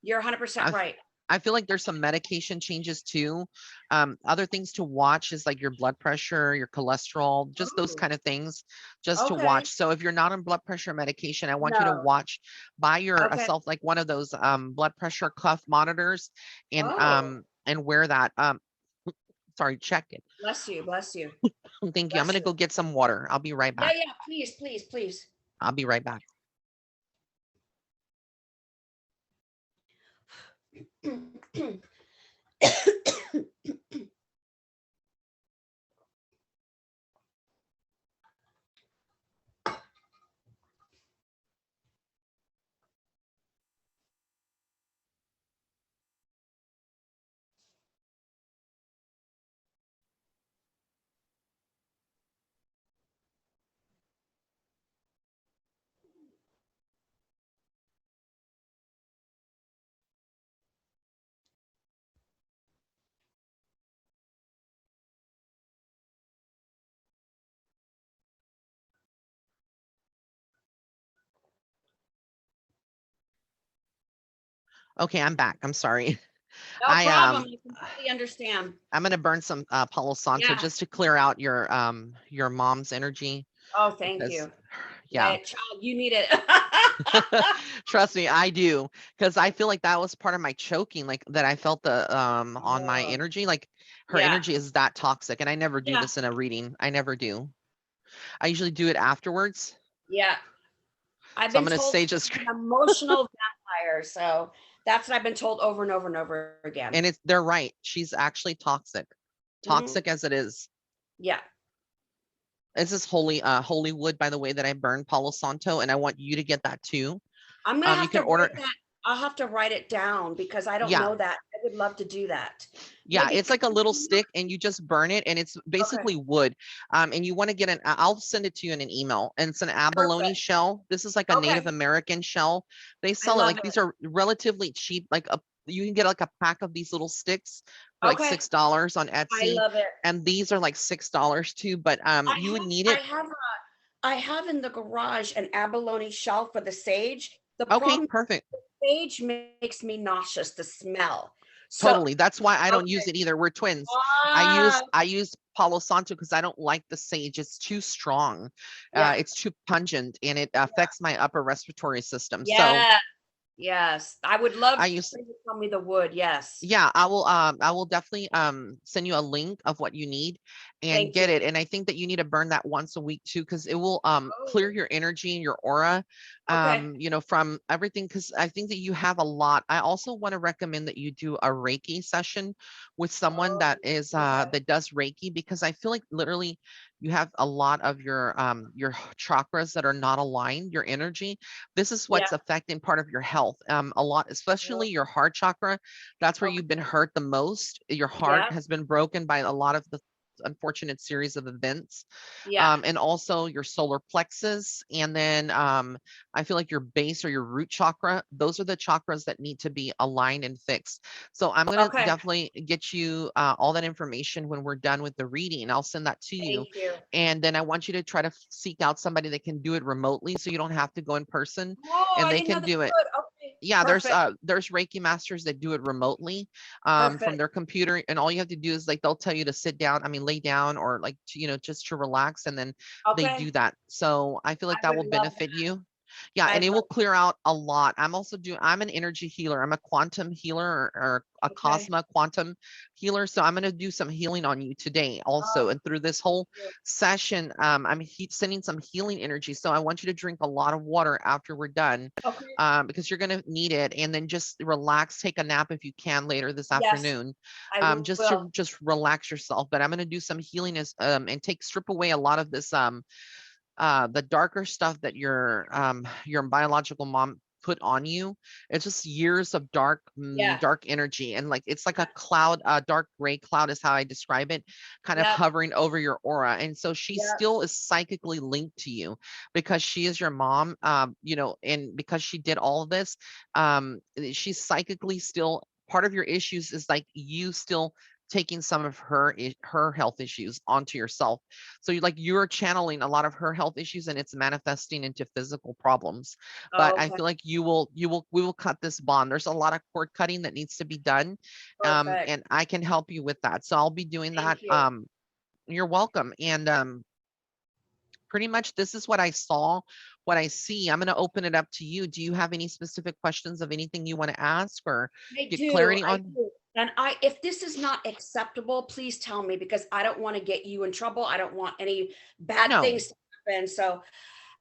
You're 100% I right. I feel like there's some medication changes too. Other things to watch is like your blood pressure, your cholesterol, just those Ooh. kind of things, just to watch. Okay. So if you're not on blood pressure medication, I want you to No. watch, buy Okay. yourself like one of those blood pressure cuff monitors, Oh, and wear that. Sorry, check it. bless you. Bless you. Thank you. I'm Bless gonna you. go get some water. I'll be right Yeah. back. Yeah. Please, please, please. I'll be right back. Okay, I'm back. I'm sorry. No I problem. I completely understand. I'm gonna burn some Palo Santo Yeah. just to clear out your mom's energy Oh, thank because you. yeah. Yeah, child, you need it. Trust me, I do, because I feel like that was part of my choking, like that I felt the on my Oh, energy, like her yeah. energy is that toxic, and I never do Yeah. this in a reading. I never do. I usually do it afterwards. Yeah. I've So I'm been gonna told say she's just an emotional vampire. So that's what I've been told over and over and over again. and it's they're right. She's actually toxic. Hmm. Toxic as it is. Yeah. This is holy wood, by the way, that I burned Palo Santo, and I want you to get that too. I'm gonna You have to can order. write that. I'll have to write it down because I don't Yeah, know that. I would love to do that. yeah, Maybe. it's like a little stick and you just burn it, and it's Okay. basically wood. And you want to get I'll send it to you in an email. And it's an abalone Perfect. shell. This is like a Native Okay. American shell. They I sell it love like it. these are relatively cheap. Like you can get like a pack of these little sticks for like Okay. $6 on I Etsy. love it. And these are like $6 too, but I you would have need I it. have I have in the garage an abalone shell for the sage. The Okay, problem perfect. sage makes me nauseous, the smell. So, Totally. That's why I don't use okay. it either. We're twins. Ah, I use Palo Santo because I don't like the sage. It's too strong. yeah, It's too pungent and it affects my upper respiratory system. So yeah, yes. I would love I for use you to tell me the wood. Yes. yeah, I will definitely send you a link of what you need and Thank get you. it. And I think that you need to burn that once a week too, because it will clear Oh, your energy and your aura, okay. you know, from everything. Because I think that you have a lot. I also want to recommend that you do a Reiki session with someone Oh, that is okay. that does Reiki, because I feel like literally you have a lot of your chakras that are not aligned, your energy. This is Yeah. what's affecting part of your health. A lot, especially your heart chakra. That's where Okay. you've been hurt the most. Your heart Yeah. has been broken by a lot of the unfortunate series of events, Yeah. and also your solar plexus. And then I feel like your base or your root chakra, those are the chakras that need to be aligned and fixed. So I'm going to Okay. definitely get you all that information when we're done with the reading. I'll send that to you. Thank you. And then I want you to try to seek out somebody that can do it remotely so you don't have to go in person Oh, and I they didn't know can they do it. could. Okay. Yeah, Perfect. there's Reiki masters that do it remotely from Perfect. their computer, and all you have to do is like they'll tell you to sit down, I mean lay down, or like to, you know, just to relax, and then they Okay. do that. So I feel I like that would will love that. benefit you. Yeah, and I'd it love will clear out a lot. I'm an energy healer. I'm a quantum healer, or a okay. Cosma quantum healer. So I'm going to do some healing on you today Oh, also. And through this thank whole you. session, I'm sending some healing energy. So I want you to drink a lot of water after we're done, Okay. because you're going to need it. And then just relax, take a nap if you can later this Yes, afternoon, I just will. to just relax yourself. But I'm going to do some healing and strip away a lot of this the darker stuff that your biological mom put on you. It's just years of Yeah. dark energy, and like it's like a cloud, a dark gray cloud is how I describe it, kind of Yep. hovering over your aura. And so she Yep. still is psychically linked to you because she is your mom, you know, and because she did all of this, she's psychically still part of your issues, is like you still taking some of her health issues onto yourself. So you're channeling a lot of her health issues, and it's manifesting into physical problems. But I Okay. feel like we will cut this bond. There's a lot of cord cutting that needs to be done. Perfect. And I can help you with that. So I'll be doing that. Thank you. You're welcome. And pretty much this is what I saw, what I see. I'm going to open it up to you. Do you have any specific questions of anything you want to ask or I get do. clarity I on? do. And if this is not acceptable, please tell me because I don't want to get you in trouble. I don't want any bad No. things to happen. So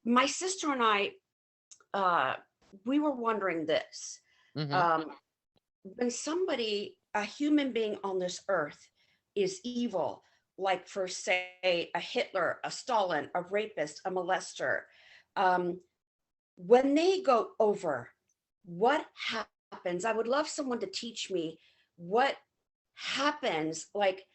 my sister and I, uh, we were wondering this. Hmm. Um, when somebody, a human being on this earth, is evil, like for say a Hitler, a Stalin, a rapist, a molester, um, when they go over, what happens? I would love someone to teach me what happens. Like,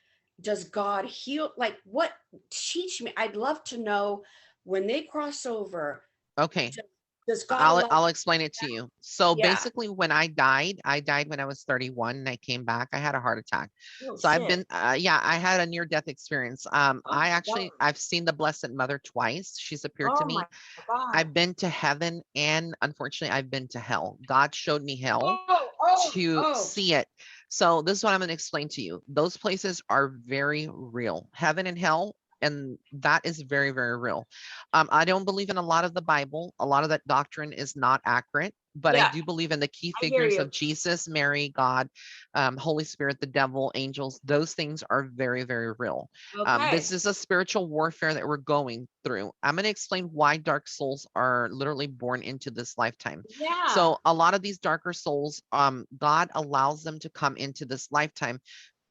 does God heal? Like, what? Teach me. I'd love to know when they cross over. Okay. Does, does God allow? I'll explain it to you. So Yeah. basically, when I died when I was 31, and I came back. I had a heart attack. Oh So shit. yeah, I had a near death experience. Oh my God. I've seen the Blessed Mother twice. She's appeared to Oh my me. God. I've been to heaven, and unfortunately, I've been to hell. God showed me hell Oh, oh, to oh. see it. So this is what I'm going to explain to you. Those places are very real, heaven and hell. And that is very, very real. I don't believe in a lot of the Bible. A lot of that doctrine is not accurate, but I Yeah, do believe in the key I hear figures you. of Jesus, Mary, God, Holy Spirit, the devil, angels. Those things are very, very real. This Okay. is a spiritual warfare that we're going through. I'm going to explain why dark souls are literally born into this lifetime. Yeah. So a lot of these darker souls, God allows them to come into this lifetime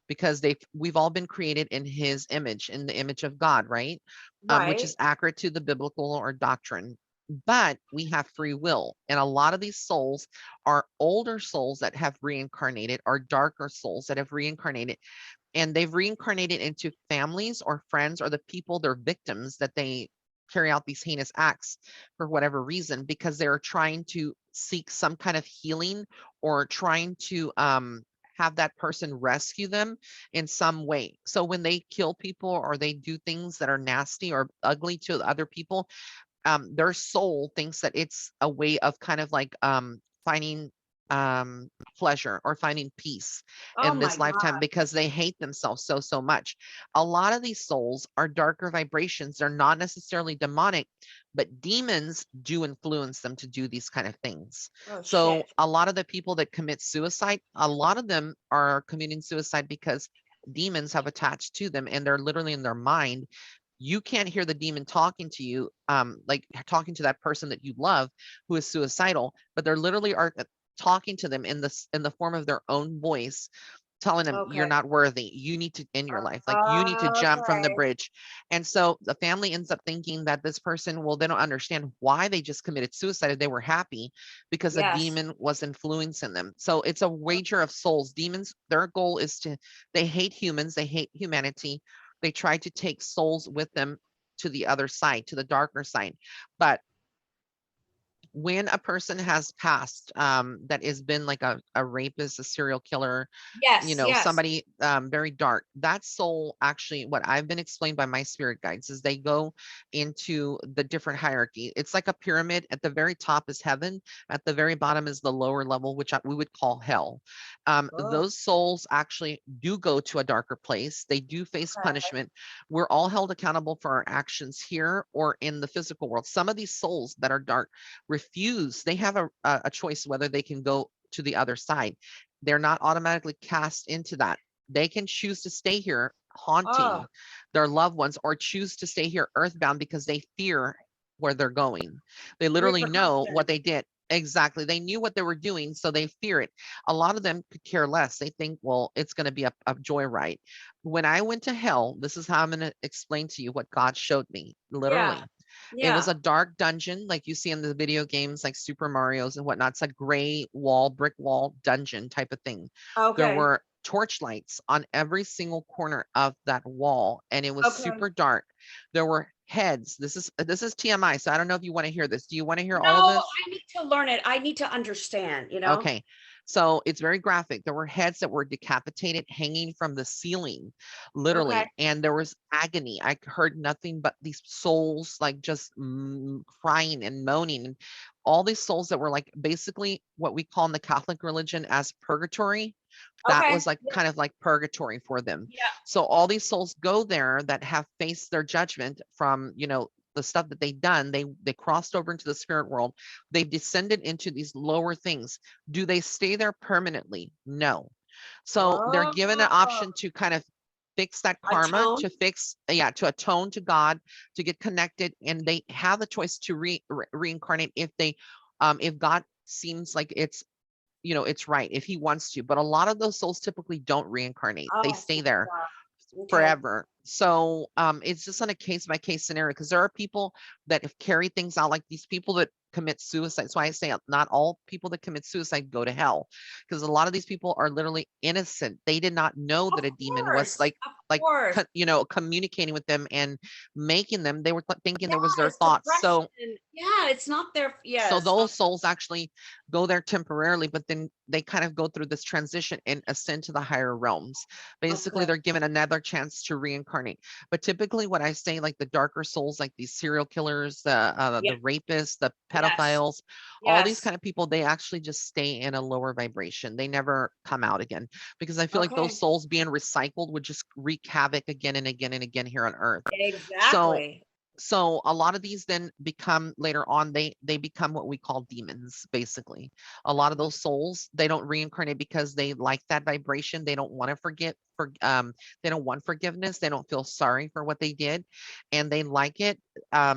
because we've all been created in his image, in the image of God, right? Which Right. is accurate to the biblical or doctrine. But we have free will. And a lot of these souls are older souls that have reincarnated, or darker souls that have reincarnated, and they've reincarnated into families or friends or the people, their victims, that they carry out these heinous acts for whatever reason, because they're trying to seek some kind of healing, or trying to have that person rescue them in some way. So when they kill people or they do things that are nasty or ugly to other people, their soul thinks that it's a way of kind of like finding pleasure or finding peace Oh in my this lifetime God. because they hate themselves so much. A lot of these souls are darker vibrations. They're not necessarily demonic, but demons do influence them to do these kind of things. Oh So shit. a lot of the people that commit suicide, a lot of them are committing suicide because demons have attached to them and they're literally in their mind. You can't hear the demon talking to you, like talking to that person that you love who is suicidal, but they're literally are talking to them in the form of their own voice, telling them you're Okay. not worthy, you need to end your life, like you need to jump from the Okay. bridge. And so the family ends up thinking that this person, well, they don't understand why they just committed suicide if they were happy, because a Yes. demon was influencing them. So it's a wager of souls. Demons, their goal is to, they hate humans, they hate humanity, they try to take souls with them to the other side, to the darker side. But when a person has passed, that has been like a rapist, a serial killer, Yes. Yes. somebody very dark, that soul actually, what I've been explained by my spirit guides is they go into the different hierarchy. It's like a pyramid. At the very top is heaven, at the very bottom is the lower level, which we would call hell. Oh. Those souls actually do go to a darker place. They do face Okay. punishment. We're all held accountable for our actions here or in the physical world. Some of these souls that are dark refuse, they have a choice whether they can go to the other side. They're not automatically cast into that. They can choose to stay here Oh. haunting their loved ones or choose to stay here earthbound because they fear where they're going. They literally know what Repercussions. they did. Exactly. They knew what they were doing, so they fear it. A lot of them could care less. They think, well, it's going to be a joyride. When I went to hell, this is how I'm going to explain to you what God showed me, Yeah. literally. It was Yeah. a dark dungeon like you see in the video games like Super Mario's and whatnot. It's a gray wall, brick wall dungeon type of thing. There Okay. were torch lights on every single corner of that wall, and it was Okay. super dark. There were heads. This is TMI, so I don't know if you want to hear this. Do you want to hear all of No, this? I need to learn it. I need to understand, you know? Okay. So it's very graphic. There were heads that were decapitated, hanging from the ceiling, Okay. literally. And there was agony. I heard nothing but these souls, like just crying and moaning. And all these souls that were like basically what we call in the Catholic religion as purgatory. That was Okay. like Yeah. kind of like purgatory for them. Yeah. So all these souls go there that have faced their judgment from, the stuff that they've done. They crossed over into the spirit world. They've descended into these lower things. Do they stay there permanently? No. So they're given an Oh, option to kind of fix that a karma, tone. to fix, yeah, to atone to God, to get connected, and they have the choice to reincarnate if they, if God seems like it's right, if He wants to. But a lot of those souls typically don't reincarnate; they Oh stay my there God. Okay. forever. So it's just on a case by case scenario because there are people that have carried things out, like these people that commit suicide. That's why I say not all people that commit suicide go to hell, because a lot of these people are literally innocent. They did not know Of that a demon was course. Of like course. communicating with them and making them. They were thinking there was Yeah, their it's thoughts. depression. So Yeah, it's not their yes. those souls actually go there temporarily, but then they kind of go through this transition and ascend to the higher realms. Basically, Okay. they're given another chance to reincarnate. But typically, what I say, like the darker souls, like these serial killers, Yeah. the rapists, the Yes. pedophiles, all these Yes. kind of people, they actually just stay in a lower vibration. They never come out again because I feel like those Okay. souls being recycled would just wreak havoc again and again and again here on Earth. So Exactly. a lot of these then become later on, they become what we call demons. Basically, a lot of those souls, they don't reincarnate because they like that vibration. They don't want to forget they don't want forgiveness. They don't feel sorry for what they did, and they like it.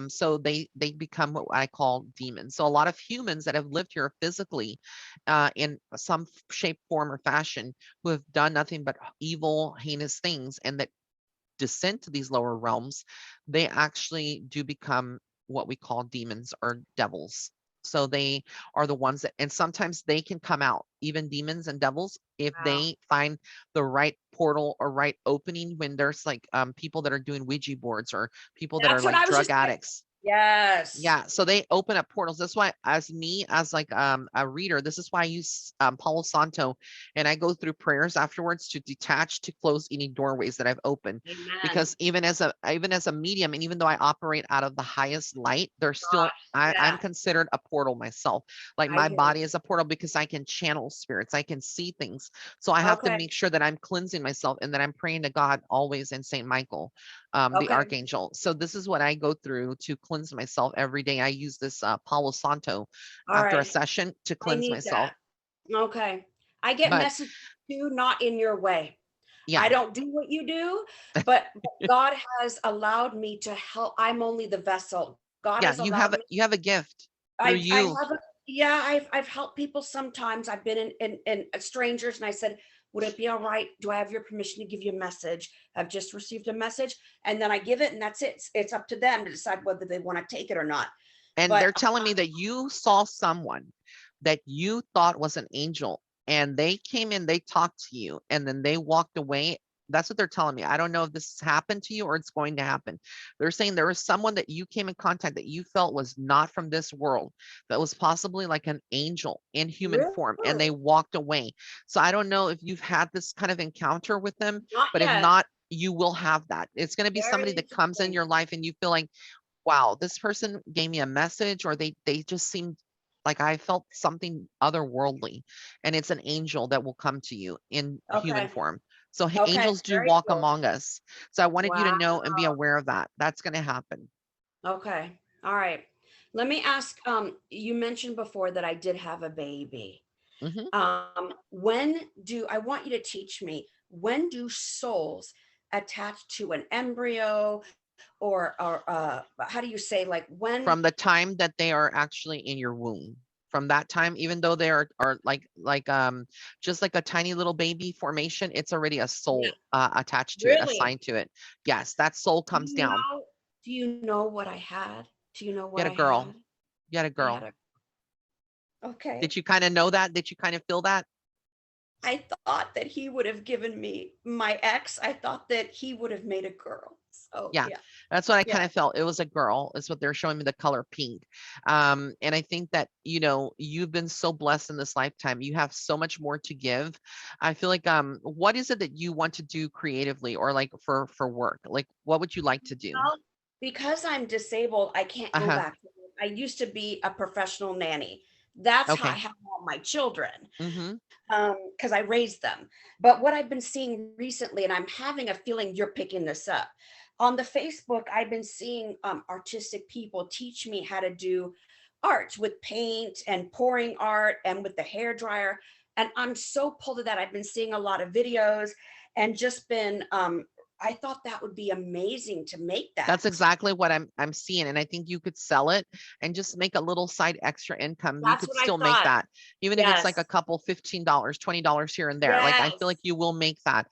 So they become what I call demons. So a lot of humans that have lived here physically, in some shape, form, or fashion, who have done nothing but evil, heinous things, and that descend to these lower realms, they actually do become what we call demons or devils. So they are the ones that, and sometimes they can come out, even demons and devils, if Wow. they find the right portal or right opening when there's like people that are doing Ouija boards or people that are That's what like I was drug just addicts. Yes. Yeah, so they open up portals. That's why, as me, as like a reader, this is why I use Palo Santo, and I go through prayers afterwards to detach, to close any doorways that I've opened. Amen. Because even as a medium, and even though I operate out of the highest light, there's still, Gosh. I'm Yeah. considered a portal myself. Like I my hear body you. is a portal because I can channel spirits, I can see things. So I have to Okay. make sure that I'm cleansing myself and that I'm praying to God always, and Saint Michael, the Okay. archangel. So this is what I go through to cleanse myself every day. I use this Palo Santo All after a right. session to I cleanse need myself. that. Okay. I get But messages too, not in your way. I yeah, don't do what you do, but God has allowed me to help. I'm only the vessel. God yeah, has allowed me. you have a gift through I you. have a, yeah, I've helped people sometimes. I've been in strangers and I said, would it be all right? Do I have your permission to give you a message? I've just received a message, and then I give it, and that's it. It's up to them to decide whether they want to take it or not. And But they're telling me that you saw someone that you thought was an angel, and they came in, they talked to you, and then they walked away. That's what they're telling me. I don't know if this has happened to you or it's going to happen. They're saying there was someone that you came in contact that you felt was not from this world, that was possibly like an angel in human form, and they really, walked away. So I don't know if you've had this kind of encounter with them, not but if yet. not, you will have that. It's going to be somebody Very that comes in interesting. your life and you feel like, wow, this person gave me a message, or they just seemed like I felt something otherworldly, and it's an angel that will come to you in human Okay. form. So Okay. angels do Very walk cool. among us. So I wanted you to Wow. know and be aware of that. That's going to happen. Okay. All right. Let me ask, you mentioned before that I did have a baby. Hmm. When do I want you to teach me, when do souls attach to an embryo, or how do you say, like, when? From the time that they are actually in your womb, from that time, even though they are just like a tiny little baby formation, it's already a Yeah, soul attached to it, really? assigned to it. Yes, that soul Do comes you down. know do you know what I had? Do you know You what had a I girl. had? You had a I had girl. a Okay. Did you kind of know that? Did you kind of feel that? I thought that he would have given me my ex, I thought that he would have made a girl. So, Yeah, yeah. that's what I Yeah. kind of felt. It was a girl, is what they're showing me, the color pink. And I think that, you've been so blessed in this lifetime. You have so much more to give. I feel like, what is it that you want to do creatively, or like for work? Like, what would you like to do? Well, because I'm disabled, I can't go Uh-huh. back to work. I used to be a professional nanny. That's how I Okay. have all my children, Mm-hmm. because I raised them. But what I've been seeing recently, and I'm having a feeling you're picking this up, on the Facebook, I've been seeing artistic people teach me how to do art with paint and pouring art and with the hair dryer. And I'm so pulled to that. I've been seeing a lot of videos and just been I thought that would be amazing to make that. That's exactly what I'm seeing, and I think you could sell it and just make a little side extra income. You That's could what I still make thought. that, even if it's like a Yes. couple $15, $20 here and there. Like, I feel like Yes. you will make that.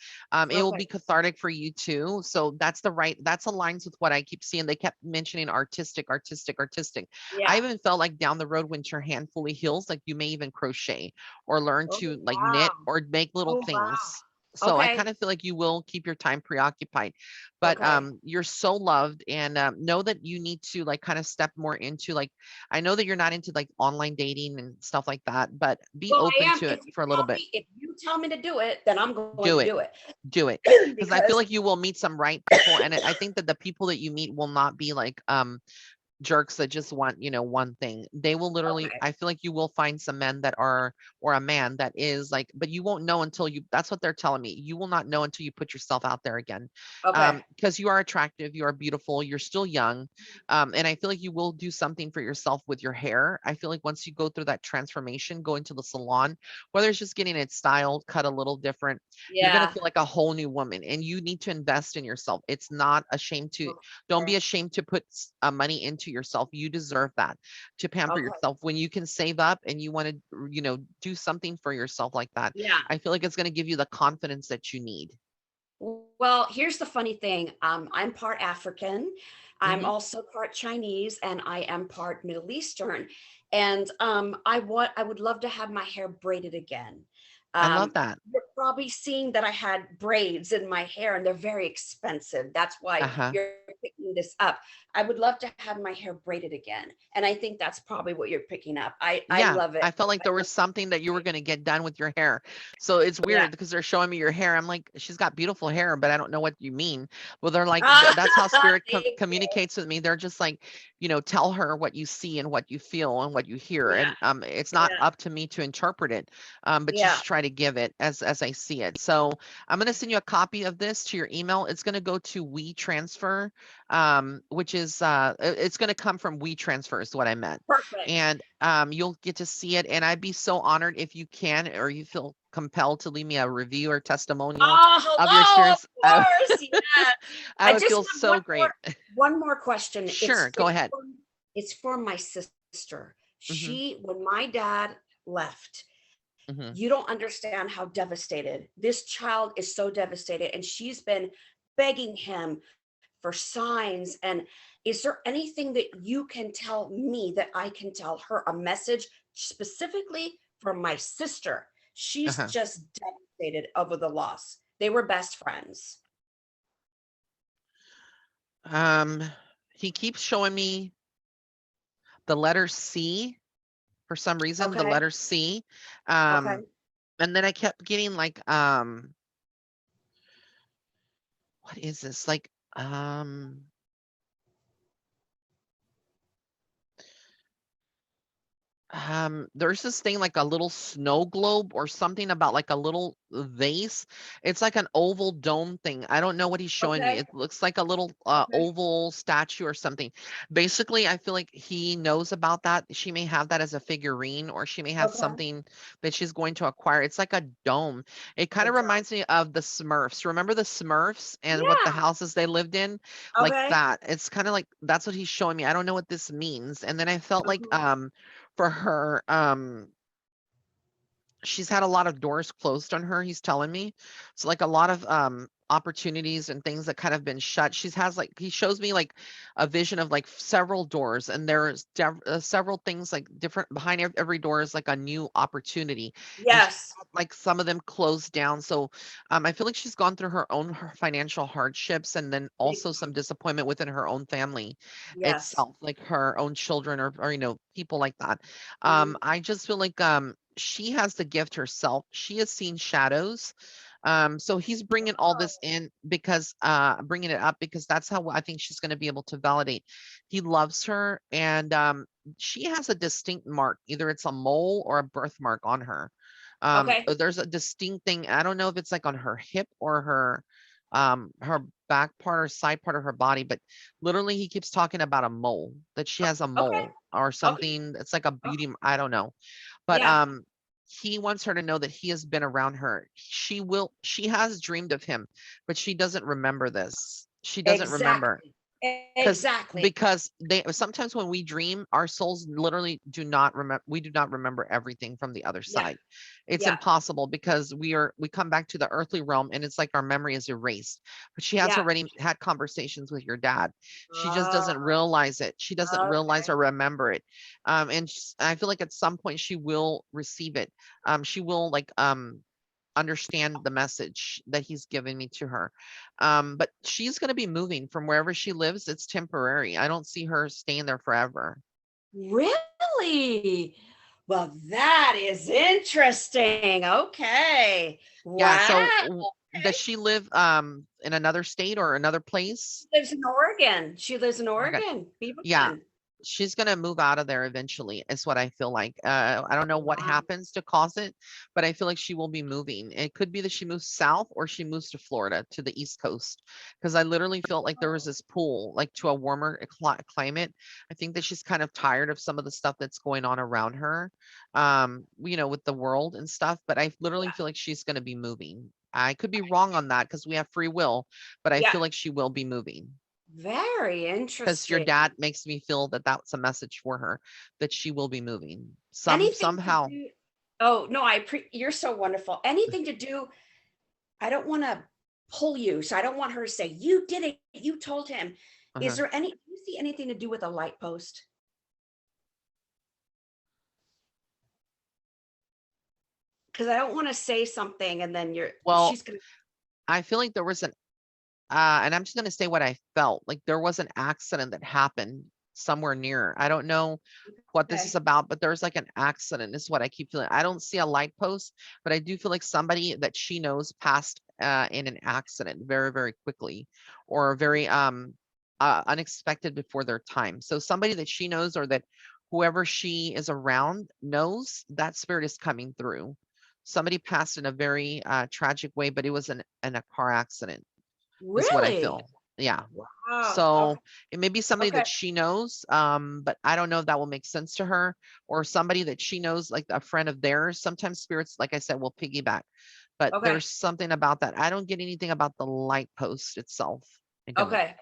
It will be Okay. cathartic for you too. So that's aligns with what I keep seeing. They kept mentioning artistic, artistic, artistic. I Yeah. even felt like down the road, when your hand fully heals, like you may even crochet or learn Oh, to like knit wow. or make little Oh, wow. things. So I Okay. kind of feel like you will keep your time preoccupied, but Okay. you're so loved, and know that you need to like kind of step more into, like, I know that you're not into like online dating and stuff like that, but be Well, I open am. to it for a little bit. If you tell me to do it, then I'm going Do to it. do it. Do it, because I feel Because like you will meet some right people, and I think that the people that you meet will not be like jerks that just want, one thing. They will literally, okay. I feel like you will find some men that are, or a man that is like, but you won't know until you, that's what they're telling me. You will not know until you put yourself out there again. Okay. Because you are attractive, you are beautiful, you're still young. And I feel like you will do something for yourself with your hair. I feel like once you go through that transformation, go into the salon, whether it's just getting it styled, cut a little different, you're going to Yeah. feel like a whole new woman, and you need to invest in yourself. It's not a shame to, don't be Okay. ashamed to put money into yourself. You deserve that, to pamper Okay. yourself. When you can save up and you want to, do something for yourself like that, Yeah. I feel like it's going to give you the confidence that you need. Well, here's the funny thing. I'm part African. I'm Hmm. also part Chinese, and I am part Middle Eastern. And I would love to have my hair braided again. I love that. You're probably seeing that I had braids in my hair and they're very expensive. That's why Uh-huh. you're picking this up. I would love to have my hair braided again. And I think that's probably what you're picking up. I Yeah, love it. I felt like I there was love something that you were going to get done with your hair. So it's yeah. weird because they're showing me your hair. I'm like, she's got beautiful hair, but I don't know what you mean. Well, they're like, that's how spirit Thank you. communicates with me. They're just like, tell her what you see and what you feel and what you hear. Yeah. And it's not Yeah. up to me to interpret it, but Yeah. just try to give it as I see it. So I'm going to send you a copy of this to your email. It's going to go to WeTransfer, which is it's going to come from WeTransfer is what I meant. Perfect. And you'll get to see it. And I'd be so honored if you can, or you feel compelled to leave me a review or testimonial Oh, of your hello. Of experience. course. Yeah. I I would just feel have so great. one more question. Sure, go ahead. It's for my sister. Hmm. When my dad left, Hmm. you don't understand how devastated this child is. So devastated, and she's been begging him for signs. And is there anything that you can tell me that I can tell her, a message specifically for my sister? She's Uh-huh. just devastated over the loss. They were best friends. Um, he keeps showing me the letter C for some reason, the Okay. letter C. Okay. And then I kept getting like, what is this? Like, there's this thing like a little snow globe or something about like a little vase. It's like an oval dome thing. I don't know what he's showing me. Okay. It looks like a little Okay. oval statue or something. Basically, I feel like he knows about that. She may have that as a figurine, or she may have Okay. something that she's going to acquire. It's like a dome. It kind A of dome. reminds me of the Smurfs. Remember the Smurfs and what the Yeah. houses they lived in? Like Okay. that. It's kind of like that's what he's showing me. I don't know what this means. And then I felt like Mhm. for her, she's had a lot of doors closed on her, he's telling me. So like a lot of opportunities and things that kind of been shut. She's has like he shows me like a vision of like several doors, and there's several things like different behind every door is like a new opportunity. And she Yes. had, like some of them closed down. So I feel like she's gone through her own financial hardships, and then Big also some time. disappointment within her own family Yes. itself, like her own children or people like that. Mhm. I just feel like she has the gift herself. She has seen shadows. So he's bringing all this in because bringing it up because that's how I think she's going to be able to validate. He loves her, and she has a distinct mark. Either it's a mole or a birthmark on her. Okay. There's a distinct thing. I don't know if it's like on her hip or her back part or side part of her body, but literally he keeps talking about a mole, that she has a Okay. mole or Okay. something. It's like a Okay. beauty, I don't know. But Yeah. he wants her to know that he has been around her. She has dreamed of him, but she doesn't remember this. She doesn't remember. Exactly. 'Cause Exactly. because they sometimes when we dream, our souls literally do not remember we do not remember everything from the other Yeah. side. It's Yeah. impossible because we come back to the earthly realm and it's like our memory is erased. But she has Yeah. already had conversations with your dad. She just doesn't Oh, realize it. She doesn't realize okay. or remember it. And I feel like at some point she will receive it. She will like understand the message that he's given me to her. But she's going to be moving from wherever she lives. It's temporary. I don't see her staying there forever. Really? Well, that is interesting. Okay. Yeah. Wow. So does she live in another state or another place? Lives in Oregon. She lives in Okay. Oregon, Yeah. Beaverton. She's gonna move out of there eventually, is what I feel like. I don't know what Wow. happens to cause it, but I feel like she will be moving. It could be that she moves south or she moves to Florida, to the East Coast, because I literally felt like there was this pull, like to a warmer climate. I think that she's kind of tired of some of the stuff that's going on around her, with the world and stuff. But I literally Yeah. feel like she's gonna be moving. I could be wrong on that because we have free will, but I Yeah. feel like she will be moving. Very Because your interesting. dad makes me feel that that's a message for her, that she will be moving Anything to somehow. do. Oh, no, you're so wonderful. Anything to do. I don't want to pull you. So I don't want her to say, you did it. You told him. Is Uh-huh. there do you see anything to do with a light post? because I don't want to say something and then Well, she's gonna. I feel like there was an and I'm just gonna say what I felt like there was an accident that happened somewhere near. I don't know what this is Okay. about, but there's like an accident is what I keep feeling. I don't see a light post, but I do feel like somebody that she knows passed in an accident very, very quickly or very unexpected before their time. So somebody that she knows or that whoever she is around knows that spirit is coming through. Somebody passed in a very tragic way, but it was in a car accident is what I Really? feel. Yeah. Wow. So Okay. it may be somebody Okay. that she knows, but I don't know if that will make sense to her or somebody that she knows, like a friend of theirs. Sometimes spirits, like I said, will piggyback, but Okay. there's something about that. I don't get anything about the light post itself. I don't. Okay.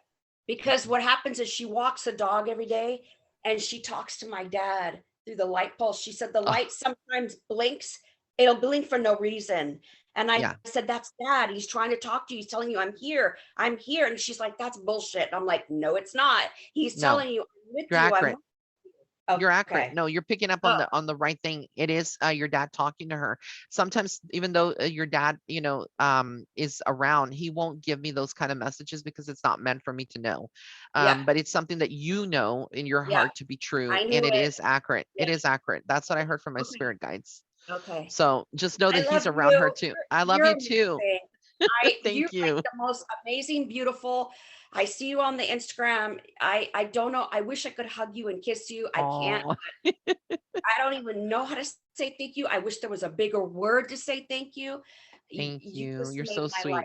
Because what happens is she walks a dog every day and she talks to my dad through the light pulse. She said the Oh, light sometimes blinks, it'll blink for no reason. And I yeah. said, that's dad. He's trying to talk to you. He's telling you, I'm here. I'm here. And she's like, that's bullshit. And I'm like, no, it's not. He's No, telling you, I'm with you're you. accurate. You're accurate. Okay. No, you're picking up Oh, on the right thing. It is your dad talking to her. Sometimes, even though your dad, is around, he won't give me those kind of messages because it's not meant for me to know. yeah. But it's something that you know in your Yeah. heart to be true, I knew and it it. is accurate. Yeah. It is accurate. That's what I heard from my Okay. spirit guides. Okay. So just know I that he's love around her you. too. I love You're you too. amazing. You're Thank like you. the most amazing, beautiful. I see you on the Instagram. I don't know. I wish I could hug you and kiss you. I can't. Oh, I don't even know how to say thank you. I wish there was a bigger word to say thank you. thank You you. just You're made so my life. sweet.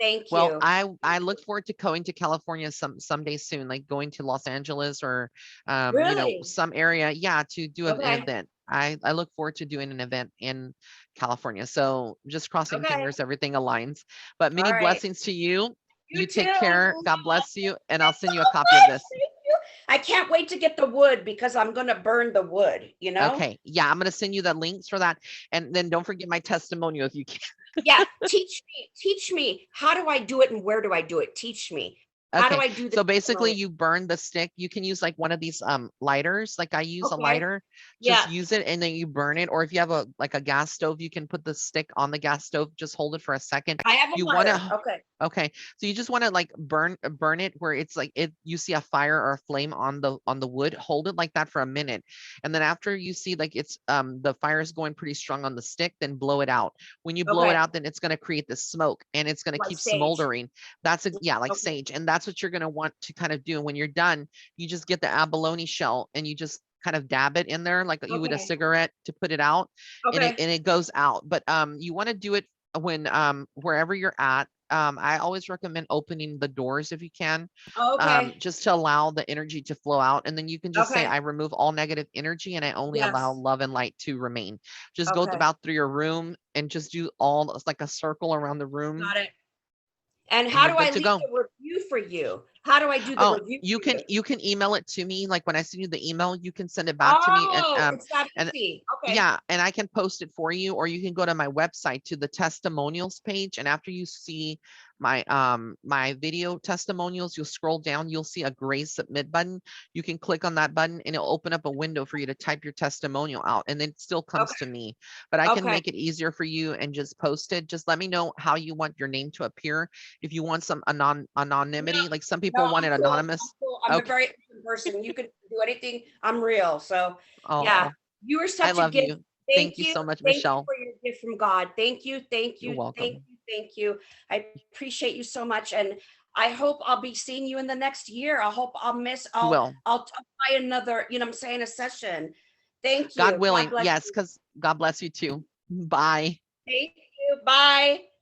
Thank Well, you. I look forward to going to California someday soon, like going to Los Angeles or Really? some area, yeah, to do an Okay. event. I look forward to doing an event in California. So just crossing Okay. fingers, everything aligns. But All many right. blessings to you. You You too. take care. Mwah. God bless you, and I'll Thanks send so you a copy of much. this. Thank you. I can't wait to get the wood because I'm going to burn the wood, you know? Okay, yeah, I'm gonna send you the links for that, and then don't forget my testimonial if you can. Yeah, teach me. How do I do it and where do I do it? Teach me. How do Okay, I do the so basically testimony? you burn the stick. You can use like one of these lighters, like I use a Okay. lighter, just Yeah. use it and then you burn it. Or if you have a like a gas stove, you can put the stick on the gas stove, just hold it for a second. I have a You want lighter. to Okay. okay, so you just want to like burn it where it's like it you see a fire or a flame on the wood, hold it like that for a minute. And then after you see like it's the fire is going pretty strong on the stick, then blow it out. When you blow it Okay. out, then it's going to create this smoke and it's going to Like keep sage. smoldering. That's a yeah, like Okay. sage. And that's what you're going to want to kind of do. And when you're done, you just get the abalone shell and you just kind of dab it in there like you would a Okay. cigarette to put it out, and Okay. it goes out. But you want to do it when wherever you're at. I always recommend opening the doors if you can, Okay. just to allow the energy to flow out. And then you can just say, Okay. I remove all negative energy and I only allow Yes. love and light to remain. Just go Okay. about through your room and just do all, it's like a circle around the room, Got it. And and how you're do I good to leave go. the review for you? How do I do the Oh, review you for you? can email it to me. Like when I send you the email, you can send it back to me, Oh, it's that and easy. Okay. yeah, and I can post it for you, or you can go to my website to the testimonials page. And after you see my video testimonials, you'll scroll down, you'll see a gray submit button. You can click on that button and it'll open up a window for you to type your testimonial out, and then it still comes to Okay. me. But I can Okay. make it easier for you and just post it. Just let me know how you want your name to appear. If you want some No, anonymity, like some no, people want I'm it cool. I'm anonymous. cool. I'm a Okay. very open person. You can do anything. I'm real. So yeah, Oh, you are I such a love gift. you. Thank Thank you you. so much, Thank you Michelle. for your gift from God. Thank you. Thank You're you. Thank welcome. you. Thank you. I appreciate you so much. And I hope I'll be seeing you in the next year. I hope You will. I'll buy another, you know what I'm saying, a session. Thank God you. God willing. bless Yes, you. because God bless you too. Bye. Thank you. Bye.